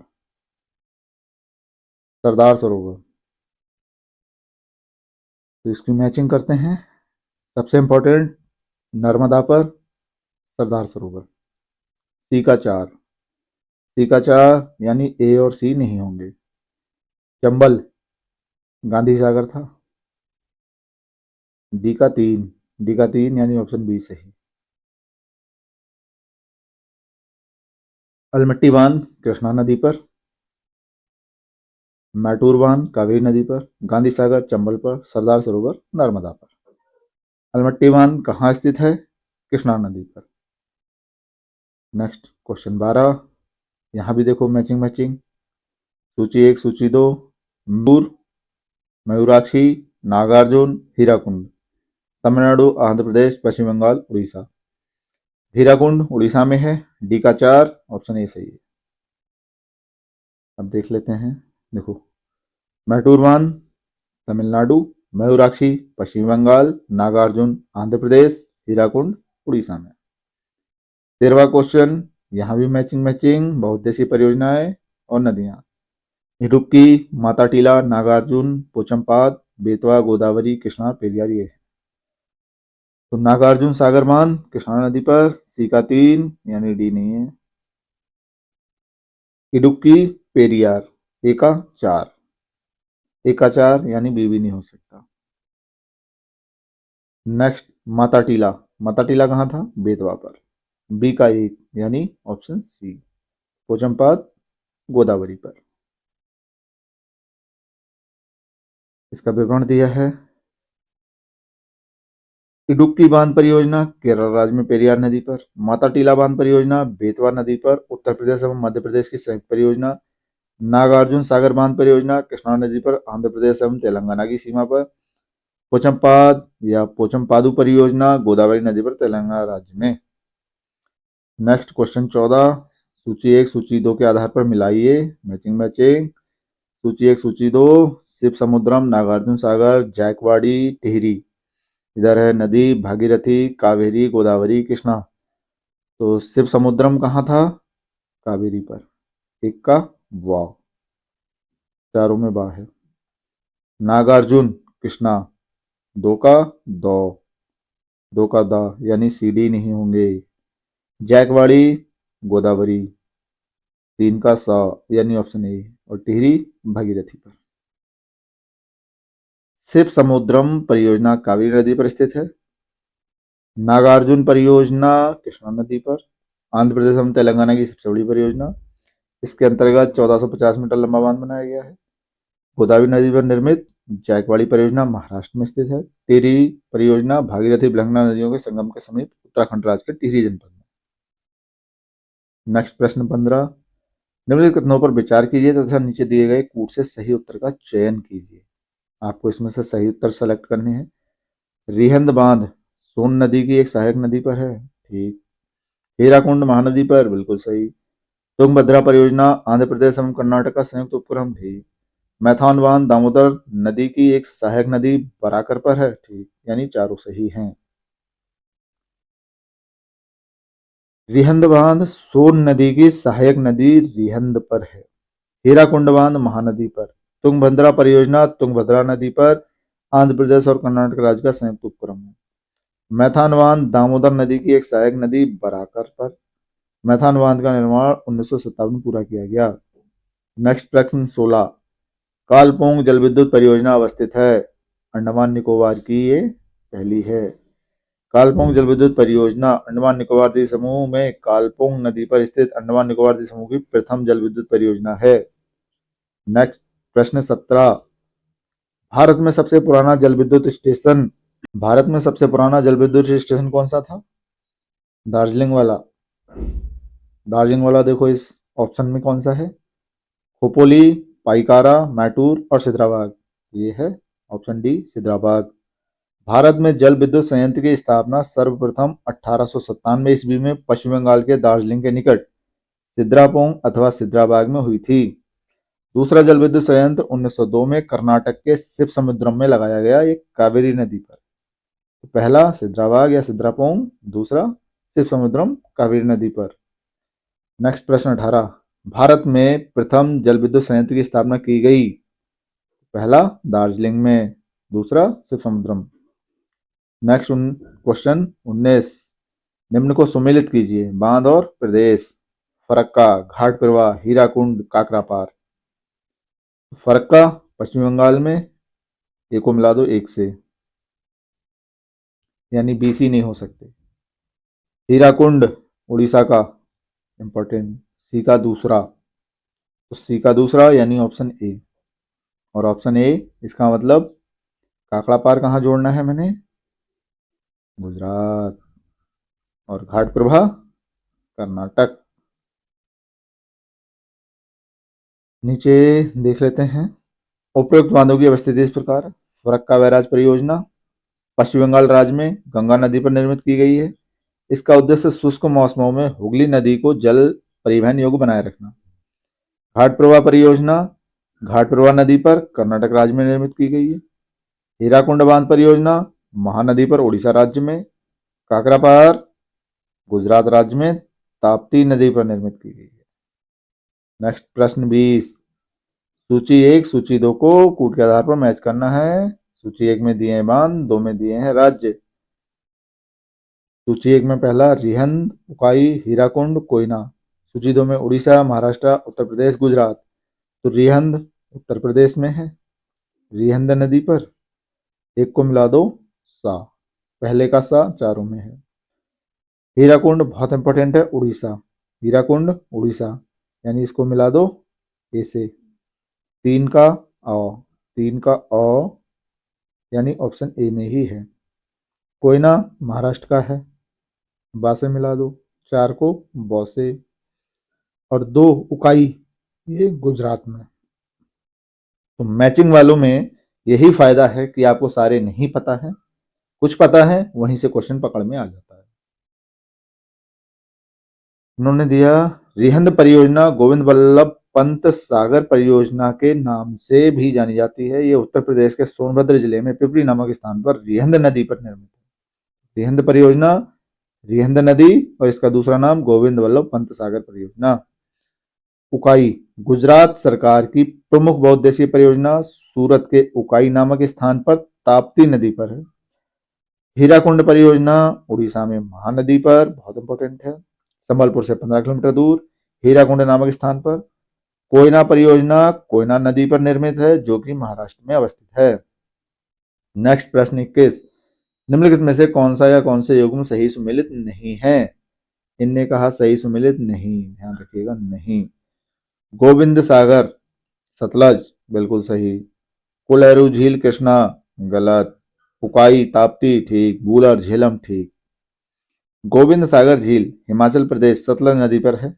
Speaker 1: तो इसकी मैचिंग करते हैं। सबसे इंपॉर्टेंट नर्मदा पर सरदार सरोवर, सी का 4, सी का 4 यानी ए और सी नहीं होंगे। चंबल गांधी सागर था, डी का 3, डी का 3 यानी ऑप्शन बी सही। अलमट्टी बांध कृष्णा नदी पर, मैटूर बांध कावेरी नदी पर, गांधी सागर चंबल पर, सरदार सरोवर नर्मदा पर। अलमट्टी बांध कहाँ स्थित है? कृष्णा नदी पर। नेक्स्ट क्वेश्चन 12, यहाँ भी देखो मैचिंग मैचिंग, सूची 1 सूची 2 मैसूर, मयूराक्षी, नागार्जुन, हीराकुंड। तमिलनाडु, आंध्र प्रदेश, पश्चिम बंगाल, उड़ीसा। हीराकुंड उड़ीसा में है, डी का 4 ऑप्शन ए सही है। अब देख लेते हैं। देखो, मैटूर बांध तमिलनाडु, मयूराक्षी पश्चिम बंगाल, नागार्जुन आंध्र प्रदेश, हीराकुंड उड़ीसा में। 13वां क्वेश्चन, यहाँ भी मैचिंग मैचिंग, बहुउद्देशीय परियोजनाएं और नदियां। इडुक्की, माताटीला, नागार्जुन, पोचमपाद, बेतवा, गोदावरी, कृष्णा, पेरियार ये है। तो नागार्जुन सागर बांध कृष्णा नदी पर, सी का 3 यानी डी नहीं है। इडुक्की, पेरियार, ए का 4, ए का 4 यानी बी भी नहीं हो सकता। नेक्स्ट, माताटीला, माताटीला कहाँ था? बेतवा पर, बी का 1 यानी ऑप्शन सी। पोचमपाद गोदावरी पर। इसका विवरण दिया है। इडुक्की बांध परियोजना केरल राज्य में पेरियार नदी पर, माताटीला बांध परियोजना बेतवा नदी पर, उत्तर प्रदेश एवं मध्य प्रदेश की संयुक्त परियोजना। नागार्जुन सागर बांध परियोजना कृष्णा नदी पर, आंध्र प्रदेश एवं तेलंगाना की सीमा पर। पोचमपाद या पोचमपादु परियोजना गोदावरी नदी पर, तेलंगाना राज्य में। नेक्स्ट क्वेश्चन 14, सूची 1 सूची 2 के आधार पर मिलाइए, मैचिंग मैचिंग। सूची 1 सूची 2, शिव समुद्रम, नागार्जुन सागर, जायकवाड़ी, टिहरी। इधर है नदी भागीरथी, कावेरी, गोदावरी, कृष्णा। तो शिव समुद्रम कहाँ था? कावेरी पर, 1 का वाव, चारों में बा है। नागार्जुन कृष्णा, 2 का दो, 2 का दा यानी सी डी नहीं होंगे। जैकवाड़ी गोदावरी, 3 का सा यानी ऑप्शन ए। और टिहरी भागीरथी पर। शिव समुद्रम परियोजना कावेरी नदी पर स्थित है। नागार्जुन परियोजना कृष्णा नदी पर, आंध्र प्रदेश एवं तेलंगाना की सबसे बड़ी परियोजना। इसके अंतर्गत 1450 मीटर लंबा बांध बनाया गया है। गोदावरी नदी पर निर्मित जायकवाड़ी परियोजना महाराष्ट्र में स्थित है। टिहरी परियोजना भागीरथी ब्रह्मपुत्र नदियों के संगम के समीप उत्तराखंड राज्य के टिहरी जनपद में। नेक्स्ट प्रश्न 15, निम्नलिखित कथनों पर विचार कीजिए तथा नीचे दिए गए कूट से सही उत्तर का चयन कीजिए। आपको इसमें से सही उत्तर सेलेक्ट करने हैं। रिहंद बांध सोन नदी की एक सहायक नदी पर है, ठीक। हीराकुंड महानदी पर, बिल्कुल सही। तुंगभद्रा परियोजना आंध्र प्रदेश एवं कर्नाटक का संयुक्त उपक्रम, ठीक। मैथान बांध दामोदर नदी की एक सहायक नदी बराकर पर है, ठीक, यानी चारों सही हैं। रिहंद बांध सोन नदी की सहायक नदी रिहंद पर है। हीराकुंड बांध महानदी पर। तुंगभद्रा परियोजना तुंगभद्रा नदी पर, आंध्र प्रदेश और कर्नाटक राज्य का संयुक्त उपक्रम है। मैथान बांध दामोदर नदी की एक सहायक नदी बराकर पर। मैथान बांध का निर्माण 1957 में पूरा किया गया। नेक्स्ट प्रश्न 16, कालपोंग जल विद्युत परियोजना अवस्थित है अंडमान निकोबार की, ये पहली है। कालपोंग जल विद्युत परियोजना अंडमान निकोबार द्वीप समूह में कालपोंग नदी पर स्थित अंडमान निकोबार द्वीप समूह की प्रथम जल विद्युत परियोजना है। नेक्स्ट प्रश्न 17, भारत में सबसे पुराना जल विद्युत स्टेशन, भारत में सबसे पुराना जल विद्युत स्टेशन कौन सा था? दार्जिलिंग वाला। दार्जिलिंग वाला देखो इस ऑप्शन में कौन सा है? खोपोली, पाइकारा, मैटूर और सिद्राबाग। ये है ऑप्शन डी सिद्राबाग। भारत में जल विद्युत संयंत्र की स्थापना सर्वप्रथम 1897 ईस्वी में पश्चिम बंगाल के दार्जिलिंग के निकट सिद्रापोंग अथवा सिद्राबाग में हुई थी। दूसरा जल विद्युत संयंत्र 1902 में कर्नाटक के शिव समुद्रम में लगाया गया, एक कावेरी नदी पर। तो पहला सिद्राबाग या सिद्रापोंग, दूसरा शिव समुद्रम कावेरी नदी पर। नेक्स्ट प्रश्न 18, भारत में प्रथम जल विद्युत संयंत्र की स्थापना की गई, पहला दार्जिलिंग में, दूसरा शिव समुद्रम। नेक्स्ट क्वेश्चन 19, निम्न को सुमेलित कीजिए, बांध और प्रदेश। फरक्का, घाट प्रवाह, हीराकुंड, काकरापार। फरक्का पश्चिम बंगाल में, एक को मिला दो एक से, यानी बीसी नहीं हो सकते। हीराकुंड उड़ीसा का, इंपॉर्टेंट, सी का दूसरा, तो सी का दूसरा यानी ऑप्शन ए। और ऑप्शन ए इसका मतलब काकड़ा पार कहाँ जोड़ना है मैंने? गुजरात। और घाट प्रभा कर्नाटक। नीचे देख लेते हैं। उपयुक्त बांधों की अवस्थिति इस प्रकार है। फरक्का बैराज परियोजना पश्चिम बंगाल राज्य में गंगा नदी पर निर्मित की गई है। इसका उद्देश्य शुष्क मौसमों में हुगली नदी को जल परिवहन योग्य बनाए रखना। घाट प्रवाह परियोजना घाट प्रवाह नदी पर कर्नाटक राज्य में निर्मित की गई है। हीराकुंड बांध परियोजना महानदी पर उड़ीसा राज्य में। काकरापार गुजरात राज्य में ताप्ती नदी पर निर्मित की गई है। नेक्स्ट प्रश्न 20। सूची 1 सूची 2 को कूट के आधार पर मैच करना है। सूची 1 में दिए हैं बांध, 2 में दिए हैं राज्य। सूची 1 में पहला रिहंद, उकाई, हीराकुंड, कोयना। सूची 2 में उड़ीसा, महाराष्ट्र, उत्तर प्रदेश, गुजरात। तो रिहंद उत्तर प्रदेश में है, रिहंद नदी पर। एक को मिला दो सा, पहले का सा चारों में है। हीराकुंड बहुत इंपॉर्टेंट है, उड़ीसा। हीराकुंड उड़ीसा, यानी इसको मिला दो ए से। 3 का अ, यानी ऑप्शन ए में ही है। कोयना महाराष्ट्र का है, बा से मिला दो। 4 को बौ से। और 2 उकाई, ये गुजरात में। तो मैचिंग वालों में यही फायदा है कि आपको सारे नहीं पता है, कुछ पता है, वहीं से क्वेश्चन पकड़ में आ जाता है। उन्होंने दिया रिहंद परियोजना गोविंद वल्लभ पंत सागर परियोजना के नाम से भी जानी जाती है। ये उत्तर प्रदेश के सोनभद्र जिले में पिपरी नामक स्थान पर रिहंद नदी पर निर्मित है। रिहंद परियोजना, रिहंद नदी, और इसका दूसरा नाम गोविंद वल्लभ पंत सागर परियोजना। उकाई गुजरात सरकार की प्रमुख बहुउद्देशीय परियोजना सूरत के उकाई नामक स्थान पर ताप्ती नदी पर है। हीराकुंड परियोजना उड़ीसा में महानदी पर, बहुत इंपॉर्टेंट है, संबलपुर से 15 किलोमीटर दूर, हीराकुंड नामक स्थान पर। कोयना परियोजना कोयना नदी पर निर्मित है, जो कि महाराष्ट्र में अवस्थित है। नेक्स्ट प्रश्न 21। निम्नलिखित में से कौन सा या कौन से युग्म सही सुमेलित नहीं है? इनने कहा सही सुमेलित नहीं, ध्यान रखिएगा, नहीं। गोविंद सागर सतलज, बिल्कुल सही। कोलेरू झील कृष्णा, गलत। उकाई ताप्ती, ठीक। बूलर झेलम, ठीक। गोविंद सागर झील हिमाचल प्रदेश सतलज नदी पर है,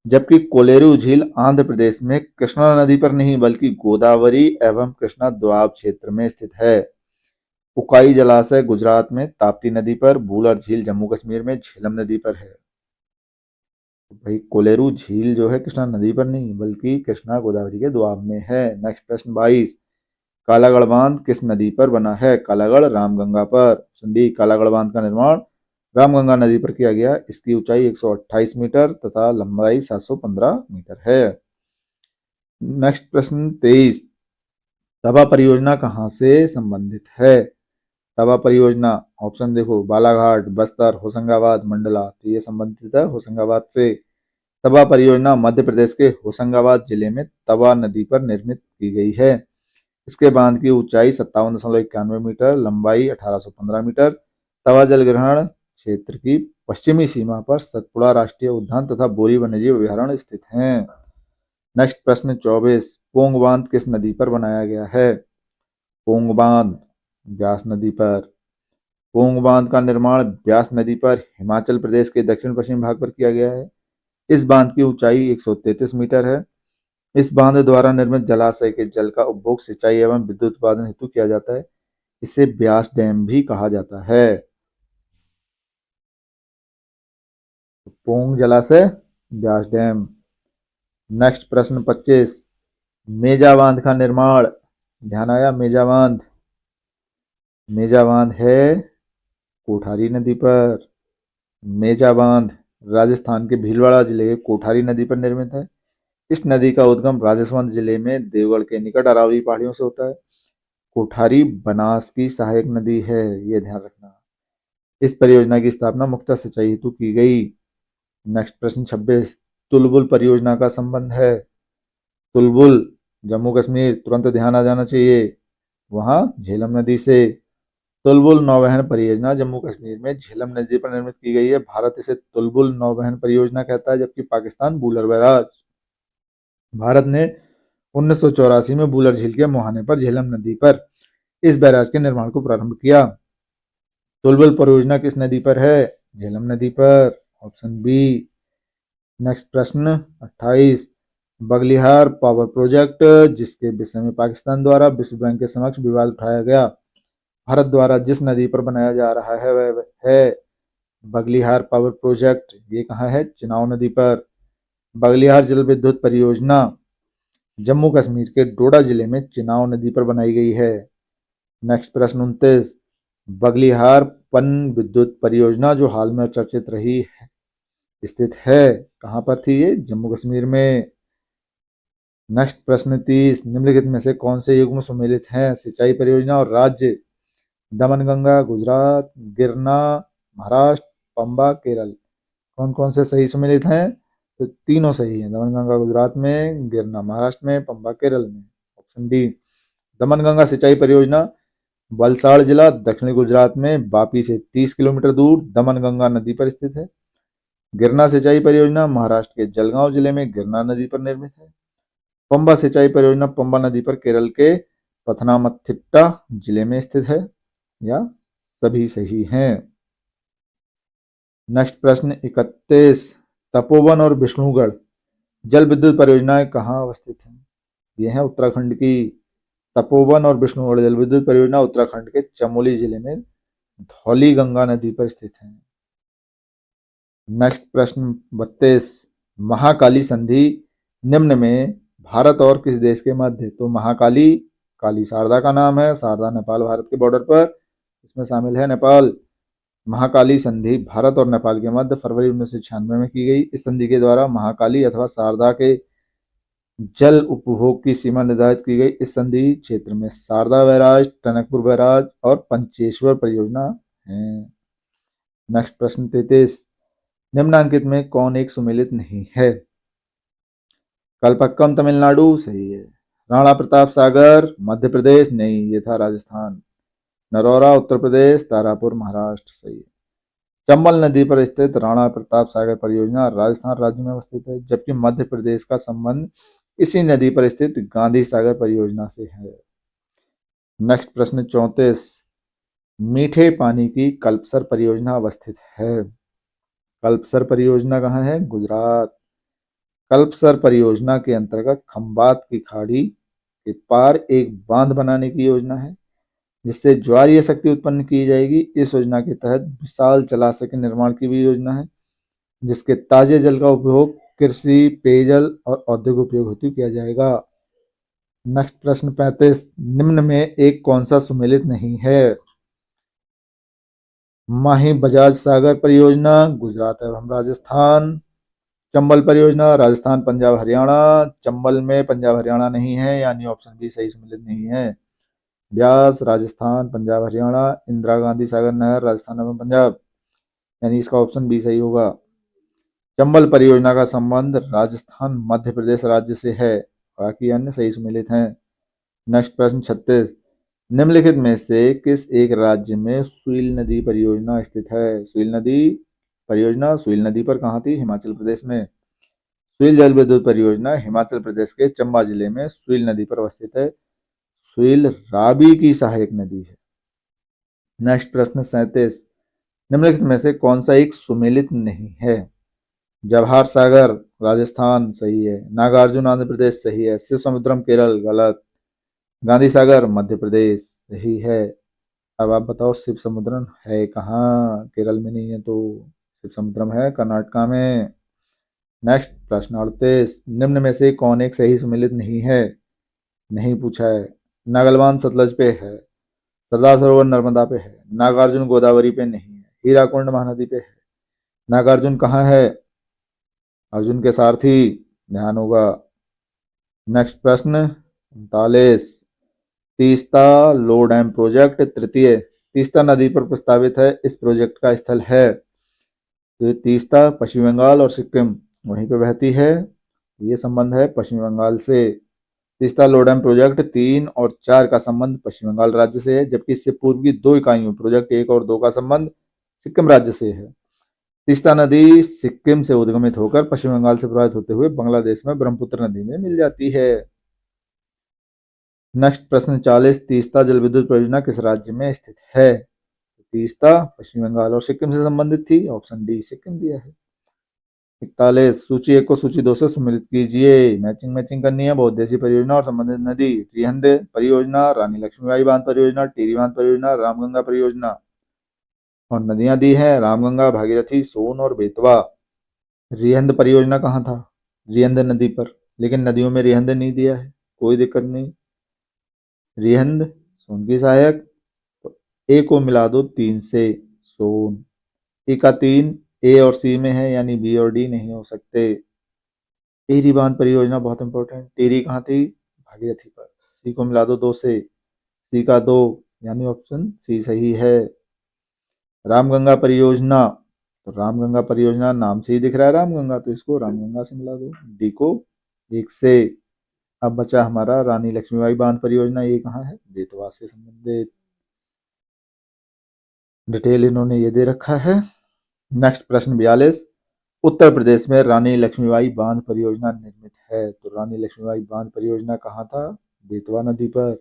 Speaker 1: जबकि कोलेरू झील आंध्र प्रदेश में कृष्णा नदी पर नहीं बल्कि गोदावरी एवं कृष्णा दोआब क्षेत्र में स्थित है। उकाई जलाशय गुजरात में ताप्ती नदी पर, बूलर झील जम्मू कश्मीर में झेलम नदी पर है। भाई कोलेरू झील जो है कृष्णा नदी पर नहीं बल्कि कृष्णा गोदावरी के दोआब में है। नेक्स्ट प्रश्न 22। कालागढ़ बांध किस नदी पर बना है? कालागढ़ रामगंगा पर। डी कालागढ़ बांध का निर्माण रामगंगा नदी पर किया गया। इसकी ऊंचाई 128 मीटर तथा लंबाई 715 मीटर है। नेक्स्ट प्रश्न 23। तवा परियोजना कहाँ से संबंधित है? तवा परियोजना ऑप्शन देखो, बालाघाट, बस्तर, होशंगाबाद, मंडला। तो ये संबंधित है होशंगाबाद से। तवा परियोजना मध्य प्रदेश के होशंगाबाद जिले में तवा नदी पर निर्मित की गई है। इसके बांध की ऊंचाई 57.91 मीटर, लंबाई 1815 मीटर। तवा जल ग्रहण क्षेत्र की पश्चिमी सीमा पर सतपुड़ा राष्ट्रीय उद्यान तथा बोरी वन्यजीव अभयारण्य स्थित हैं। नेक्स्ट प्रश्न 24। पोंग बांध किस नदी पर बनाया गया है? पोंग बांध ब्यास नदी पर। पोंग बांध का निर्माण ब्यास नदी पर हिमाचल प्रदेश के दक्षिण पश्चिम भाग पर किया गया है। इस बांध की ऊंचाई 133 मीटर है। इस बांध द्वारा निर्मित जलाशय के जल का उपभोग सिंचाई एवं विद्युत उत्पादन हेतु किया जाता है। इसे ब्यास डैम भी कहा जाता है। पोंग जलाशय, ब्यास डैम। नेक्स्ट प्रश्न 25। मेजा बांध का निर्माण, ध्यान आया? मेजा बांध, मेजा बांध है कोठारी नदी पर। मेजा बांध राजस्थान के भीलवाड़ा जिले के कोठारी नदी पर निर्मित है। इस नदी का उद्गम राजसमंद जिले में देवगढ़ के निकट अरावली पहाड़ियों से होता है। कोठारी बनास की सहायक नदी है, ये ध्यान रखना। इस परियोजना की स्थापना मुख्यतः सिंचाई हेतु की गई। नेक्स्ट प्रश्न 26। तुलबुल परियोजना का संबंध है। तुलबुल जम्मू कश्मीर, तुरंत ध्यान आ जाना चाहिए, वहां झेलम नदी से। तुलबुल नौवहन परियोजना जम्मू कश्मीर में झेलम नदी पर निर्मित की गई है। भारत इसे तुलबुल नौवहन परियोजना कहता है, जबकि पाकिस्तान बूलर बैराज। भारत ने 1984 में बूलर झील के मुहाने पर झेलम नदी पर इस बैराज के निर्माण को प्रारंभ किया। तुलबुल परियोजना किस नदी पर है? झेलम नदी पर, ऑप्शन बी। नेक्स्ट प्रश्न 28। बगलिहार पावर प्रोजेक्ट जिसके विषय में पाकिस्तान द्वारा विश्व बैंक के समक्ष विवाद उठाया गया, भारत द्वारा जिस नदी पर बनाया जा रहा है वह है बगलिहार पावर प्रोजेक्ट। ये कहाँ है? चिनाव नदी पर। बगलियार जल विद्युत परियोजना जम्मू कश्मीर के डोडा जिले में चिनाव नदी पर बनाई गई है। नेक्स्ट प्रश्न 29, बगलिहार पन विद्युत परियोजना जो हाल में चर्चित रही है, स्थित है, कहाँ पर थी ये? जम्मू कश्मीर में। नेक्स्ट प्रश्न 30, निम्नलिखित में से कौन से युग्म सम्मिलित हैं? सिंचाई परियोजना और राज्य? दमनगंगा गुजरात, गिरना महाराष्ट्र, पंबा केरल। कौन कौन से सही सम्मिलित हैं? तो तीनों सही हैं। दमनगंगा गुजरात में, गिरना महाराष्ट्र में, पंबा केरल में। Option D. दमनगंगा सिंचाई परियोजना वलसाड़ जिला दक्षिणी गुजरात में वापी से 30 किलोमीटर दूर दमनगंगा नदी पर स्थित है। गिरना सिंचाई परियोजना महाराष्ट्र के जलगांव जिले में गिरना नदी पर निर्मित है। पंबा सिंचाई परियोजना पंबा नदी पर केरल के पथनामथिट्टा जिले में स्थित है। या सभी सही हैं। नेक्स्ट प्रश्न 31, तपोवन और विष्णुगढ़ जल विद्युत परियोजनाएं कहाँ अवस्थित हैं? ये है उत्तराखंड की। तपोवन और विष्णुगढ़ जल विद्युत परियोजना उत्तराखंड के चमोली जिले में धौली गंगा नदी पर स्थित है। नेक्स्ट प्रश्न 32, महाकाली संधि निम्न में भारत और किस देश के मध्य? तो महाकाली, काली शारदा का नाम है, शारदा नेपाल भारत के बॉर्डर पर, इसमें शामिल है नेपाल। महाकाली संधि भारत और नेपाल के मध्य फरवरी 1996 में की गई। इस संधि के द्वारा महाकाली अथवा शारदा के जल उपभोग की सीमा निर्धारित की गई। इस संधि क्षेत्र में शारदा बैराज, टनकपुर बैराज और पंचेश्वर परियोजना है। नेक्स्ट प्रश्न 33, निम्नांकित में कौन एक सुमेलित नहीं है? कल्पक्कम तमिलनाडु सही है। राणा प्रताप सागर मध्य प्रदेश नहीं, ये था राजस्थान। नरौरा उत्तर प्रदेश, तारापुर महाराष्ट्र सही है। चंबल नदी पर स्थित राणा प्रताप सागर परियोजना राजस्थान राज्य में अवस्थित है, जबकि मध्य प्रदेश का संबंध इसी नदी पर स्थित गांधी सागर परियोजना से है। नेक्स्ट प्रश्न 34, मीठे पानी की कल्पसर परियोजना अवस्थित है। कल्पसर परियोजना कहाँ है? गुजरात। कल्पसर परियोजना के अंतर्गत खंबात की खाड़ी के पार एक बांध बनाने की योजना है, जिससे ज्वारीय शक्ति उत्पन्न की जाएगी। इस योजना के तहत विशाल जलाशय के निर्माण की भी योजना है, जिसके ताजे जल का उपयोग कृषि, पेयजल और औद्योगिक उपयोग हेतु किया जाएगा। नेक्स्ट प्रश्न 35, निम्न में एक कौन सा सुमेलित नहीं है? माही बजाज सागर परियोजना गुजरात एवं राजस्थान। चंबल परियोजना राजस्थान पंजाब हरियाणा। चंबल में पंजाब हरियाणा नहीं है, यानी ऑप्शन बी सही सुमेलित नहीं है। ब्यास राजस्थान पंजाब हरियाणा। इंदिरा गांधी सागर नहर राजस्थान एवं पंजाब, यानी इसका ऑप्शन बी सही होगा। चंबल परियोजना का संबंध राजस्थान मध्य प्रदेश राज्य से है, बाकी अन्य सही सुमेलित हैं। नेक्स्ट प्रश्न 36, निम्नलिखित में से किस एक राज्य में सुईल नदी परियोजना स्थित है? सुईल नदी परियोजना सुईल नदी पर कहाँ थी? हिमाचल प्रदेश में। सुईल जल विद्युत परियोजना हिमाचल प्रदेश के चंबा जिले में सुईल नदी पर अवस्थित है। सुईल रावी की सहायक नदी है। नेक्स्ट प्रश्न 37, निम्नलिखित में से कौन सा एक सुमेलित नहीं है? जवाहर सागर राजस्थान सही है। नागार्जुन आंध्र प्रदेश सही है। शिव समुद्रम केरल गलत। गांधी सागर मध्य प्रदेश सही है। अब आप बताओ शिव समुद्रम है कहाँ? केरल में नहीं है, तो शिव समुद्रम है कर्नाटका में। नेक्स्ट प्रश्न 38, निम्न में से कौन एक सही सुमेलित नहीं है? नहीं पूछा है। नागलवान सतलज पे है, सरदार सरोवर नर्मदा पे है, नागार्जुन गोदावरी पे नहीं है, हीराकुंड महानदी पे है। नागार्जुन कहाँ है? अर्जुन के सारथी, ध्यान होगा। नेक्स्ट प्रश्न 39, तीस्ता लो डैम प्रोजेक्ट तृतीय तीस्ता नदी पर प्रस्तावित है। इस प्रोजेक्ट का स्थल है? तो ये तीस्ता पश्चिम बंगाल और सिक्किम वहीं पे बहती है, ये संबंध है पश्चिम बंगाल से। तीस्ता लो डैम प्रोजेक्ट 3 और 4 का संबंध पश्चिम बंगाल राज्य से है, जबकि इससे पूर्व की 2 इकाइयों प्रोजेक्ट 1 और 2 का संबंध सिक्किम राज्य से है। तीस्ता नदी सिक्किम से उद्गमित होकर पश्चिम बंगाल से प्रवाहित होते हुए बांग्लादेश में ब्रह्मपुत्र नदी में मिल जाती है। नेक्स्ट प्रश्न 40, तीस्ता जल विद्युत परियोजना किस राज्य में स्थित है? तीस्ता पश्चिम बंगाल और सिक्किम से संबंधित थी, ऑप्शन डी सिक्किम दिया है। 41, सूची 1 को सूची 2 से सम्मिलित कीजिए। मैचिंग मैचिंग करनी है। बहुउद्देशीय परियोजना और संबंधित नदी, त्रिहंद परियोजना, रानी लक्ष्मीबाई बांध परियोजना, टिहरी बांध परियोजना, रामगंगा परियोजना। और नदियां दी हैं रामगंगा, भागीरथी, सोन और बेतवा। रिहंद परियोजना कहाँ था? रिहंद नदी पर, लेकिन नदियों में रिहंद नहीं दिया है, कोई दिक्कत नहीं। रिहंद सोन की सहायक, तो ए को मिला दो 3 से, सोन। ए का 3 ए और सी में है, यानी बी और डी नहीं हो सकते। टिहरी बांध परियोजना बहुत इंपॉर्टेंट, टिहरी कहाँ थी? भागीरथी पर। सी को मिला दो 2 से, सी का 2, यानी ऑप्शन सी सही है। रामगंगा परियोजना, तो रामगंगा परियोजना नाम से ही दिख रहा है रामगंगा, तो इसको रामगंगा से मिला दो, डी को 1 से। अब बचा हमारा रानी लक्ष्मीबाई बांध परियोजना, ये कहाँ है? बेतवा से संबंधित। डिटेल इन्होंने ये दे रखा है। नेक्स्ट प्रश्न 42, उत्तर प्रदेश में रानी लक्ष्मीबाई बांध परियोजना निर्मित है, तो रानी लक्ष्मीबाई बांध परियोजना कहाँ था? बेतवा नदी पर।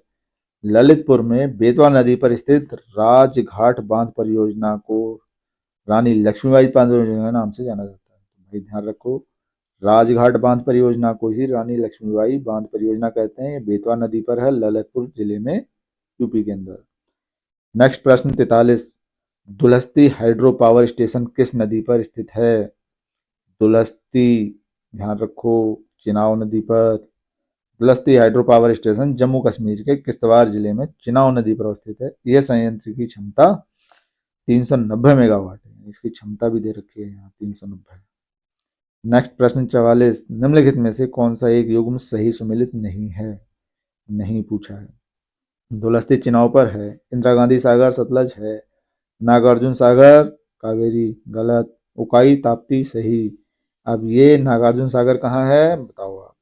Speaker 1: ललितपुर में बेतवा नदी पर स्थित राजघाट बांध परियोजना को रानी लक्ष्मीबाई बांध परियोजना के नाम से जाना जाता है, तो भाई ध्यान रखो, राजघाट बांध परियोजना को ही रानी लक्ष्मीबाई बांध परियोजना कहते हैं। ये बेतवा नदी पर है, ललितपुर जिले में, यूपी के अंदर। नेक्स्ट प्रश्न 43, दुलस्ती हाइड्रो पावर स्टेशन किस नदी पर स्थित है? दुलस्ती, ध्यान रखो, चिनाव नदी पर। Dulhasti hydro power station Jammu Kashmir के किश्तवाड़ जिले में चिनाव नदी पर स्थित है। यह संयंत्र की क्षमता 390 मेगावाट है, इसकी क्षमता भी दे रखी है यहाँ 390। नेक्स्ट प्रश्न 44, निम्नलिखित में से कौन सा एक युग्म सही सुमेलित नहीं है? नहीं पूछा है। दुलस्ती चिनाव पर है, इंदिरा गांधी सागर सतलज है, नागार्जुन सागर कावेरी गलत, उकाई ताप्ती सही। अब ये नागार्जुन सागर कहाँ है बताओ आप।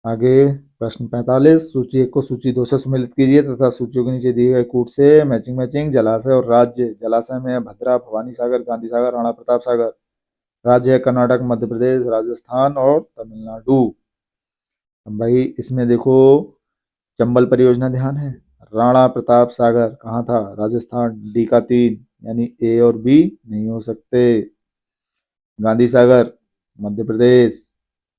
Speaker 1: आगे प्रश्न 45, सूची 1 को सूची 2 से सम्मिलित कीजिए तथा सूचियों के नीचे दिए गए कूट से मैचिंग मैचिंग जलाशय और राज्य। जलाशय में है भद्रा, भवानी सागर, गांधी सागर, राणा प्रताप सागर। राज्य है कर्नाटक, मध्य प्रदेश, राजस्थान और तमिलनाडु। अब भाई इसमें देखो, चंबल परियोजना ध्यान है, राणा प्रताप सागर कहाँ था? राजस्थान, डी का 3, यानी ए और बी नहीं हो सकते। गांधी सागर मध्य प्रदेश,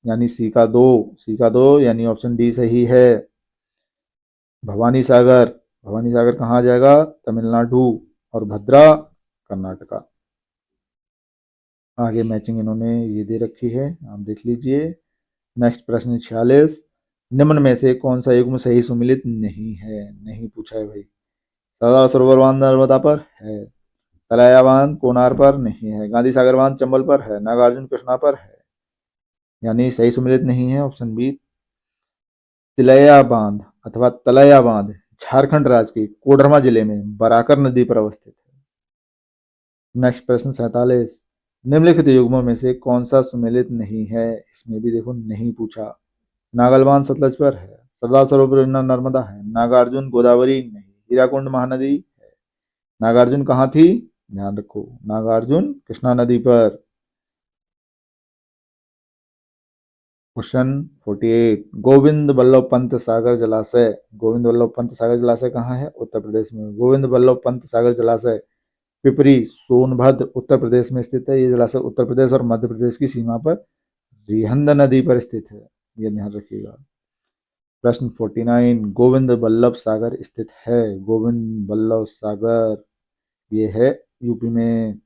Speaker 1: यानी सी का 2, सी का 2, यानी ऑप्शन डी सही है। भवानी सागर, भवानी सागर कहाँ आ जाएगा? तमिलनाडु, और भद्रा कर्नाटका। आगे मैचिंग इन्होंने ये दे रखी है, आप देख लीजिए। नेक्स्ट प्रश्न 46, निम्न में से कौन सा युग्म सही सुमेलित नहीं है? नहीं पूछा है भाई। सरदार सरोवर बांध नर्मदा पर है, तलैया बांध कोनार पर नहीं है, गांधी सागर बांध चंबल पर है, नागार्जुन कृष्णा पर है, यानी सही सुमेलित नहीं है ऑप्शन बी। तिलैया बांध अथवा तलैया बांध झारखंड राज्य के कोडरमा जिले में बराकर नदी पर अवस्थित है। नेक्स्ट प्रश्न 47, निम्नलिखित युग्मों में से कौन सा सुमेलित नहीं है? इसमें भी देखो नहीं पूछा। नागल बांध सतलज पर है, सरदार सरोवर परियोजना नर्मदा है, नागार्जुन गोदावरी नहीं, हीराकुंड महानदी है। नागार्जुन कहाँ थी? ध्यान रखो, नागार्जुन कृष्णा नदी पर। क्वेश्चन 48, गोविंद बल्लभ पंत सागर जलाशय। गोविंद बल्लभ पंत सागर जलाशय कहाँ है? उत्तर प्रदेश में। गोविंद बल्लभ पंत सागर जलाशय पिपरी सोनभद्र उत्तर प्रदेश में स्थित है। ये जलाशय उत्तर प्रदेश और मध्य प्रदेश की सीमा पर रिहंद नदी पर स्थित है, ये ध्यान रखिएगा। प्रश्न 49, गोविंद बल्लभ सागर स्थित है। गोविंद बल्लभ सागर ये है यूपी में।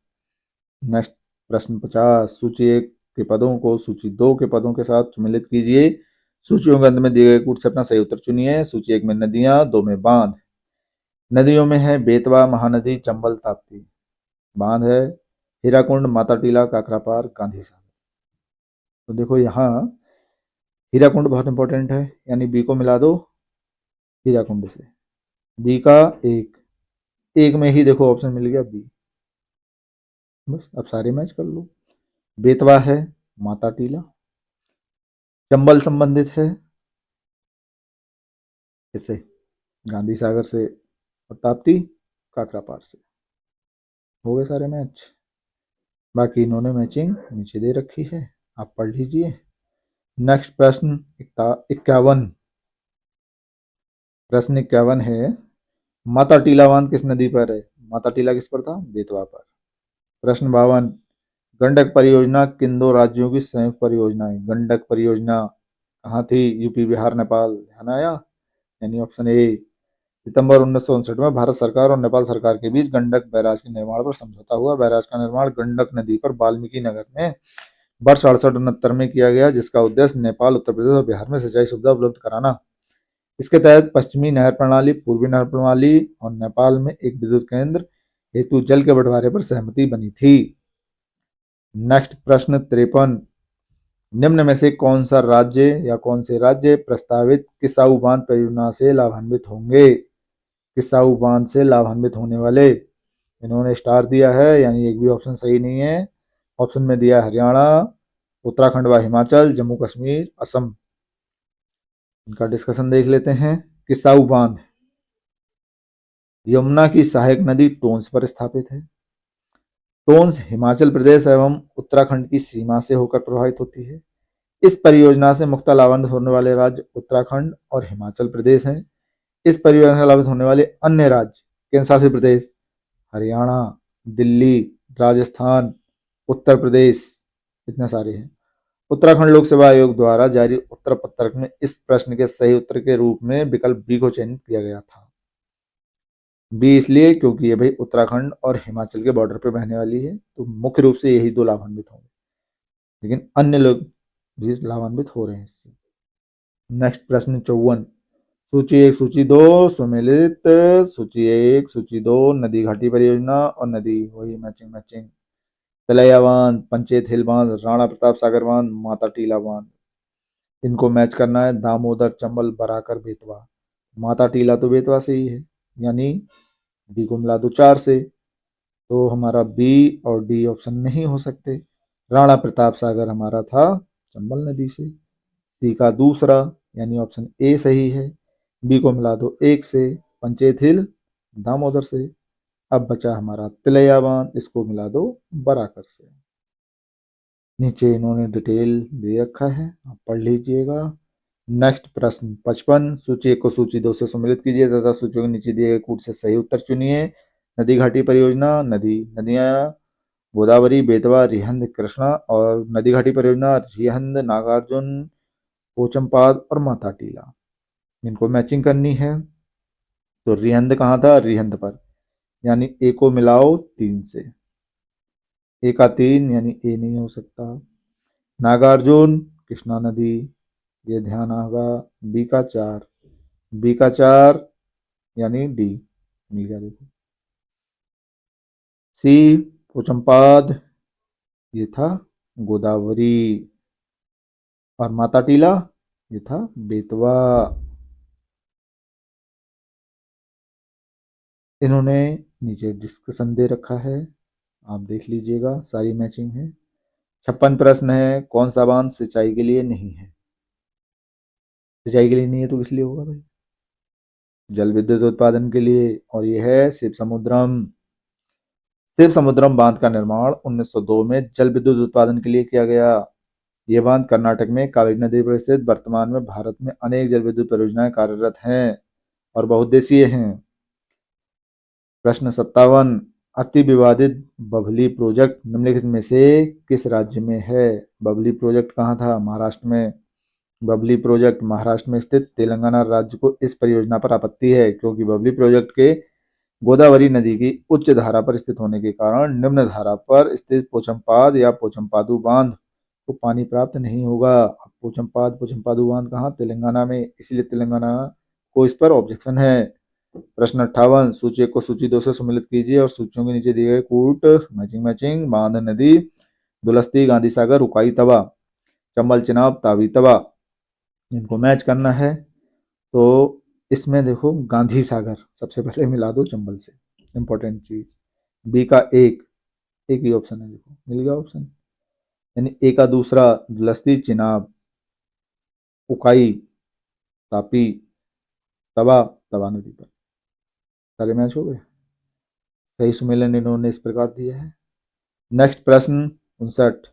Speaker 1: नेक्स्ट प्रश्न 50, सूची 1 के पदों को सूची 2 के पदों के साथ सम्मिलित कीजिए। सूचियों के अंत में दिए गए कूट से अपना सही उत्तर चुनिए। सूची 1 में नदियां, 2 में बांध। नदियों में है बेतवा, महानदी, चंबल, ताप्ती। बांध है हीराकुंड, माता टीला, काकरापार, गांधी सागर। तो देखो यहाँ हीराकुंड बहुत इंपॉर्टेंट है, यानी बी को मिला दो हीराकुंड से। बी का 1, एक में ही देखो ऑप्शन मिल गया बी, बस अब सारे मैच कर लो। बेतवा है माता टीला, चंबल संबंधित है इससे गांधी सागर से, और ताप्ती काकरापार से। हो गए सारे मैच। बाकी इन्होंने मैचिंग नीचे दे रखी है, आप पढ़ लीजिए। नेक्स्ट प्रश्न 51, प्रश्न 51 है, माता टीला बांध किस नदी पर है? माता टीला किस पर था? बेतवा पर। प्रश्न 52, गंडक परियोजना किन दो राज्यों की संयुक्त परियोजना है? गंडक परियोजना कहाँ थी? यूपी, बिहार, नेपाल। ध्यान आया, यानी ऑप्शन ए। सितंबर 1959 में भारत सरकार और नेपाल सरकार के बीच गंडक बैराज के निर्माण पर समझौता हुआ। बैराज का निर्माण गंडक नदी पर वाल्मीकि नगर में वर्ष 68-69 में किया गया, जिसका उद्देश्य नेपाल, उत्तर प्रदेश और बिहार में सिंचाई सुविधा उपलब्ध कराना। इसके तहत पश्चिमी नहर प्रणाली, पूर्वी नहर प्रणाली और नेपाल में एक विद्युत केंद्र हेतु जल के बंटवारे पर सहमति बनी थी। नेक्स्ट प्रश्न 53, निम्न में से कौन सा राज्य या कौन से राज्य प्रस्तावित किसाऊ बांध परियोजना से लाभान्वित होंगे? किसाऊ बांध से लाभान्वित होने वाले, इन्होंने स्टार दिया है, यानी एक भी ऑप्शन सही नहीं है। ऑप्शन में दिया हरियाणा, उत्तराखंड व हिमाचल, जम्मू कश्मीर, असम। इनका डिस्कशन देख लेते हैं। किसाऊ बांध यमुना की सहायक नदी टोंस पर स्थापित है। टोंस हिमाचल प्रदेश एवं उत्तराखंड की सीमा से होकर प्रभावित होती है। इस परियोजना से मुख्यतः लाभान्वित होने वाले राज्य उत्तराखंड और हिमाचल प्रदेश हैं। इस परियोजना से लाभान्वित होने वाले अन्य राज्य केंद्र शासित प्रदेश हरियाणा, दिल्ली, राजस्थान, उत्तर प्रदेश, इतने सारे हैं। उत्तराखंड लोक सेवा आयोग द्वारा जारी उत्तर पत्रक में इस प्रश्न के सही उत्तर के रूप में विकल्प बी को चयनित किया गया था। बी इसलिए क्योंकि ये भाई उत्तराखंड और हिमाचल के बॉर्डर पर बहने वाली है, तो मुख्य रूप से यही दो लाभान्वित होंगे, लेकिन अन्य लोग भी लाभान्वित हो रहे हैं इससे। नेक्स्ट प्रश्न 54, सूची 1, सूची 2 सुमेलित, सूची 1, सूची 2 नदी घाटी परियोजना और नदी, वही मैचिंग। तलैया बांध, पंचेत हिल बांध, राणा प्रताप सागर बांध, माता टीला बांध। इनको मैच करना है। दामोदर, चंबल, बराकर, बेतवा। माता टीला तो बेतवा से ही है, यानी डी को मिला दो 4 से, तो हमारा बी और डी ऑप्शन नहीं हो सकते। राणा प्रताप सागर हमारा था चंबल नदी से। सी का दूसरा यानी ऑप्शन ए सही है। बी को मिला दो 1 से, पंचेत हिल दामोदर से। अब बचा हमारा तिलैया बांध, इसको मिला दो बराकर से। नीचे इन्होंने डिटेल दे रखा है, आप पढ़ लीजिएगा। नेक्स्ट प्रश्न 55, सूची 1 को सूची 2 से सम्मिलित कीजिए तथा सूचियों के नीचे दिए गए कूट से सही उत्तर चुनिए। नदी घाटी परियोजना, नदियां गोदावरी, बेतवा, रिहंद, कृष्णा, और नदी घाटी परियोजना रिहंद, नागार्जुन, पोचमपाद और माता टीला। इनको मैचिंग करनी है। तो रिहंद कहाँ था? रिहंद पर, यानी ए को मिलाओ 3 से। ए का 3 यानी ए नहीं हो सकता। नागार्जुन कृष्णा नदी, ये ध्यान आगा। बी का 4, बी का 4 यानी डी मिल गया, देखो। सी पोचमपाद, ये था गोदावरी, और माता टीला ये था बेतवा। इन्होंने नीचे डिस्कशन दे रखा है, आप देख लीजिएगा, सारी मैचिंग है। 56 प्रश्न है, कौन सा बांध सिंचाई के लिए नहीं है? सिंचाई के लिए नहीं है तो किस लिए होगा भाई? जल विद्युत उत्पादन के लिए, और ये है शिव समुद्रम। शिव समुद्रम बांध का निर्माण 1902 में जल विद्युत उत्पादन के लिए किया गया। ये बांध कर्नाटक में कावेरी नदी पर स्थित। वर्तमान में भारत में अनेक जल विद्युत परियोजनाएं कार्यरत हैं और बहुउद्देशीय हैं। प्रश्न 57, अति विवादित बबली प्रोजेक्ट निम्नलिखित में से किस राज्य में है? बबली प्रोजेक्ट कहाँ था? महाराष्ट्र में। बबली प्रोजेक्ट महाराष्ट्र में स्थित तेलंगाना राज्य को इस परियोजना पर आपत्ति है क्योंकि बबली प्रोजेक्ट के गोदावरी नदी की उच्च धारा पर स्थित होने के कारण निम्न धारा पर स्थित पोचमपाद या पोचमपादु बांध को पानी प्राप्त नहीं होगा। पोचमपादु बांध कहाँ? तेलंगाना में, इसलिए तेलंगाना को इस पर ऑब्जेक्शन है। प्रश्न 58, सूची 1 को सूची 2 से सम्मिलित कीजिए और सूचियों के नीचे दिए गए कूट मैचिंग। बांध नदी दुलस्ती, गांधी सागर, उकाई तवा, चंबल, चिनाब, तावी तवा, इनको मैच करना है। तो इसमें देखो गांधी सागर सबसे पहले मिला दो चंबल से, इंपॉर्टेंट चीज। बी का एक ही ऑप्शन है, देखो मिल गया ऑप्शन, यानी ए का दूसरा दुलस्ती, चिनाब, उकाई, तापी, तवा नदी पर, सारे मैच हो गए। सही सुमेलन इन्होंने इस प्रकार दिया है। नेक्स्ट प्रश्न 59,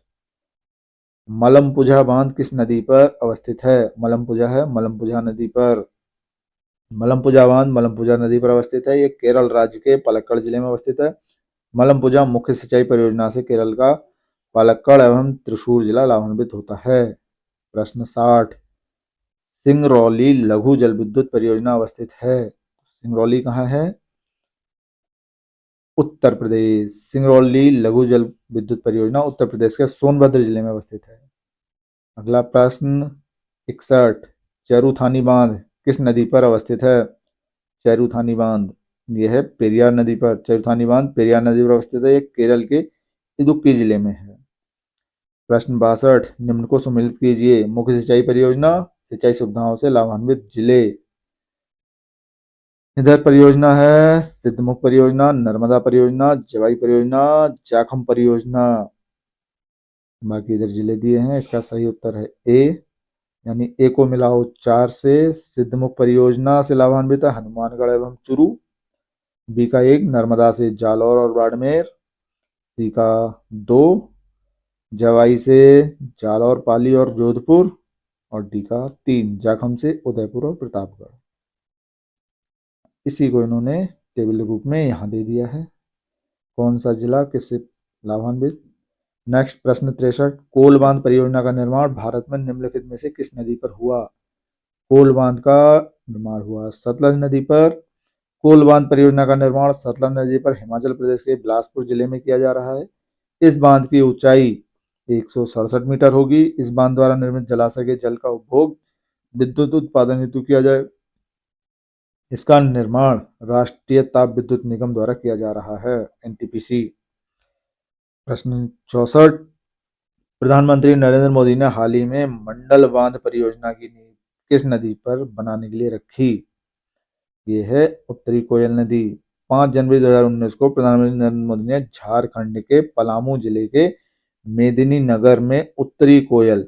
Speaker 1: मलमपुझा बांध किस नदी पर अवस्थित है? मलमपुझा है मलमपुझा नदी पर। मलमपुझा बांध मलमपुझा नदी पर अवस्थित है। ये केरल राज्य के पलक्कड़ जिले में अवस्थित है। मलमपुझा मुख्य सिंचाई परियोजना से केरल का पलक्कड़ एवं त्रिशूर जिला लाभान्वित होता है। प्रश्न 60, सिंगरौली लघु जल विद्युत परियोजना अवस्थित है। सिंगरौली कहाँ है? उत्तर प्रदेश। सिंगरौली लघु जल विद्युत परियोजना उत्तर प्रदेश के सोनभद्र जिले में अवस्थित है। अगला प्रश्न 61, चेरुथानी बांध किस नदी पर अवस्थित है? चेरुथानी बांध यह है पेरियार नदी पर। चेरुथानी बांध पेरियार नदी पर अवस्थित है। ये केरल के इदुक्की जिले में है। प्रश्न 62, निम्न को सम्मिलित कीजिए। मुख्य सिंचाई परियोजना, सिंचाई सुविधाओं से लाभान्वित जिले। इधर परियोजना है सिद्धमुख परियोजना, नर्मदा परियोजना, जवाई परियोजना, जाखम परियोजना। बाकी इधर जिले दिए हैं। इसका सही उत्तर है ए, यानी ए को मिलाओ 4 से। सिद्धमुख परियोजना से लाभान्वित है हनुमानगढ़ एवं चुरू। बी का 1, नर्मदा से जालौर और बाड़मेर। सी का 2, जवाई से जालौर, पाली और जोधपुर। और डी का 3, जाखम से उदयपुर और प्रतापगढ़। इसी को इन्होंने टेबल रूप में यहाँ दे दिया है, कौन सा जिला किससे लाभान्वित। नेक्स्ट प्रश्न 63, कोल बांध परियोजना का निर्माण भारत में निम्नलिखित में से किस नदी पर हुआ? कोल बांध का निर्माण हुआ सतलज नदी पर। कोल बांध परियोजना का निर्माण सतलज नदी पर हिमाचल प्रदेश के बिलासपुर जिले में किया जा रहा है। इस बांध की ऊंचाई 167 मीटर होगी। इस बांध द्वारा निर्मित जलाशय के जल का उपभोग विद्युत उत्पादन हेतु किया जाए। इसका निर्माण राष्ट्रीय ताप विद्युत निगम द्वारा किया जा रहा है, एनटीपीसी। प्रश्न 64, प्रधानमंत्री नरेंद्र मोदी ने हाल ही में मंडल बांध परियोजना की नींव किस नदी पर बनाने के लिए रखी? ये है उत्तरी कोयल नदी। 5 जनवरी 2019 को प्रधानमंत्री नरेंद्र मोदी ने झारखंड के पलामू जिले के मेदिनीनगर में उत्तरी कोयल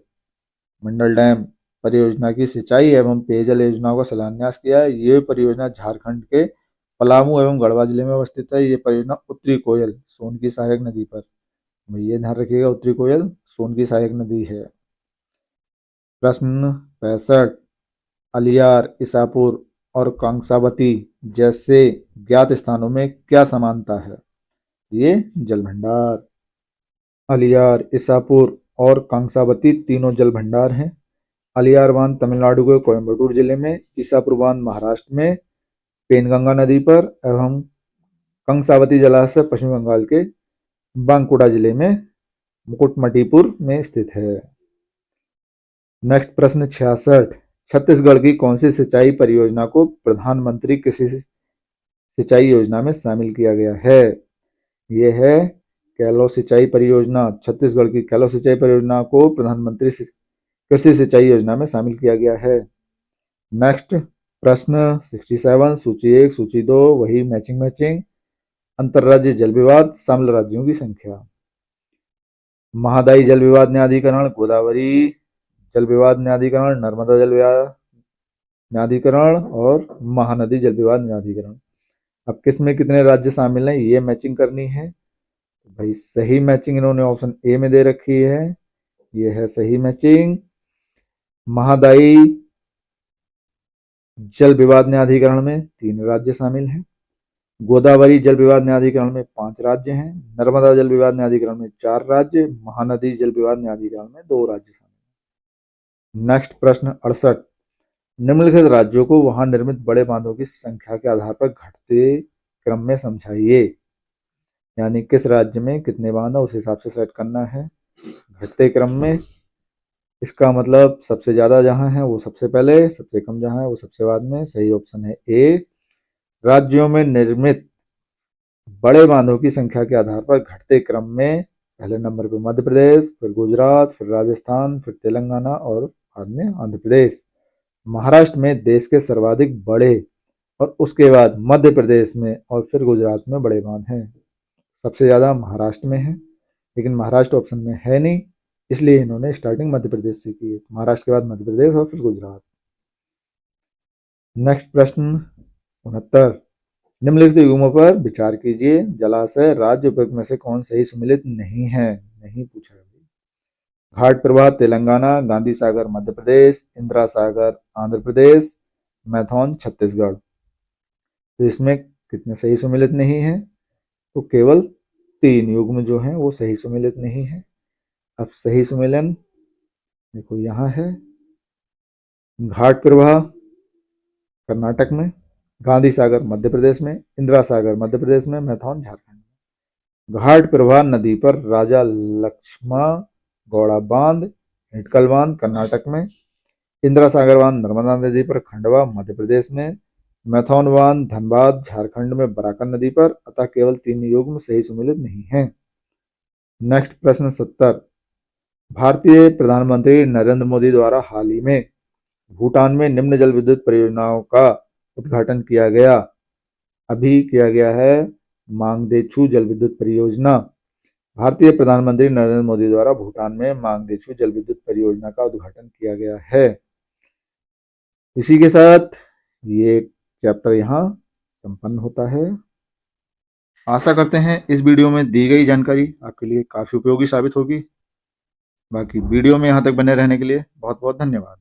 Speaker 1: मंडल डैम परियोजना की सिंचाई एवं पेयजल योजनाओं का शिलान्यास किया है। ये परियोजना झारखंड के पलामू एवं गढ़वा जिले में अवस्थित है। ये परियोजना उत्तरी कोयल सोन की सहायक नदी पर, ये ध्यान रखिएगा, उत्तरी कोयल सोन की सहायक नदी है। प्रश्न 65, अलियार, इसापुर और कंसावती जैसे ज्ञात स्थानों में क्या समानता है? ये जल भंडार। अलियार, इसापुर और कंसावती तीनों जल भंडार हैं। अलियार बांध तमिलनाडु के कोयम्बटूर जिले में, ईसापुर बांध महाराष्ट्र में पेनगंगा नदी पर एवं कंसावती जलाशय पश्चिम बंगाल के बांकुड़ा जिले में मुकुटमणिपुर में स्थित है। नेक्स्ट प्रश्न 66, छत्तीसगढ़ की कौन सी सिंचाई परियोजना को प्रधानमंत्री कृषि सिंचाई योजना में शामिल किया गया है? यह है कैलो सिंचाई परियोजना। छत्तीसगढ़ की कैलो सिंचाई परियोजना को प्रधानमंत्री कृषि सिंचाई योजना में शामिल किया गया है। नेक्स्ट प्रश्न 67, सूची 1, सूची 2 वही मैचिंग। अंतर्राज्यीय जल विवाद, शामिल राज्यों की संख्या। महादायी जल विवाद न्यायाधिकरण, गोदावरी जल विवाद न्यायाधिकरण, नर्मदा जल विवाद न्यायाधिकरण और महानदी जल विवाद न्यायाधिकरण। अब किस में कितने राज्य शामिल हैं ये मैचिंग करनी है। भाई सही मैचिंग इन्होंने ऑप्शन ए में दे रखी है, ये है सही मैचिंग। महादायी जल विवाद न्यायाधिकरण में 3 राज्य शामिल हैं। गोदावरी जल विवाद न्यायाधिकरण में 5 राज्य हैं। नर्मदा जल विवाद न्यायाधिकरण में 4 राज्य। महानदी जल विवाद न्यायाधिकरण में 2 राज्य शामिल हैं। नेक्स्ट प्रश्न 68, निम्नलिखित राज्यों को वहां निर्मित बड़े बांधों की संख्या के आधार पर घटते क्रम में समझाइए। यानी किस राज्य में कितने बांध है उस हिसाब से सेट करना है घटते क्रम में। इसका मतलब सबसे ज्यादा जहां है वो सबसे पहले, सबसे कम जहां है वो सबसे बाद में। सही ऑप्शन है ए। राज्यों में निर्मित बड़े बांधों की संख्या के आधार पर घटते क्रम में पहले नंबर पे मध्य प्रदेश, फिर गुजरात, फिर राजस्थान, फिर तेलंगाना और बाद में आंध्र प्रदेश। महाराष्ट्र में देश के सर्वाधिक बड़े और उसके बाद मध्य प्रदेश में और फिर गुजरात में बड़े बांध हैं। सबसे ज़्यादा महाराष्ट्र में है, लेकिन महाराष्ट्र ऑप्शन में है नहीं, इसलिए इन्होंने स्टार्टिंग मध्य प्रदेश से की है। महाराष्ट्र के बाद मध्य प्रदेश और फिर गुजरात। नेक्स्ट प्रश्न 69, निम्नलिखित युग्मों पर विचार कीजिए। जलाशय राज्य उपयुक्त में से कौन सही सम्मिलित नहीं है? नहीं पूछा है। घाट प्रवाह तेलंगाना, गांधी सागर मध्य प्रदेश, इंदिरा सागर आंध्र प्रदेश, मैथौन छत्तीसगढ़। तो इसमें कितने सही सम्मिलित नहीं है? तो केवल 3 युग्म जो हैं वो सही सम्मिलित नहीं है। अब सही सम्मिलन देखो यहाँ है, घाट प्रवाह कर्नाटक में, गांधी सागर मध्य प्रदेश में, इंदिरा सागर मध्य प्रदेश में, मैथौन झारखंड में। घाट प्रभा नदी पर राजा लक्ष्मण गौड़ा बांध, हिटकल बांध कर्नाटक में, इंदिरा सागर बांध नर्मदा नदी पर खंडवा मध्य प्रदेश में, मैथौन बांध धनबाद झारखंड में बराकर नदी पर, अतः केवल 3 युग्म सही सम्मिलित नहीं है। नेक्स्ट प्रश्न 70। भारतीय प्रधानमंत्री नरेंद्र मोदी द्वारा हाल ही में भूटान में निम्न जल विद्युत परियोजनाओं का उद्घाटन किया गया। अभी किया गया है मांगदेछू जल विद्युत परियोजना। भारतीय प्रधानमंत्री नरेंद्र मोदी द्वारा भूटान में मांगदेछू जल विद्युत परियोजना का उद्घाटन किया गया है। इसी के साथ ये चैप्टर यहाँ संपन्न होता है। आशा करते हैं इस वीडियो में दी गई जानकारी आपके लिए काफ़ी उपयोगी साबित होगी। बाकी वीडियो में यहाँ तक बने रहने के लिए बहुत बहुत धन्यवाद।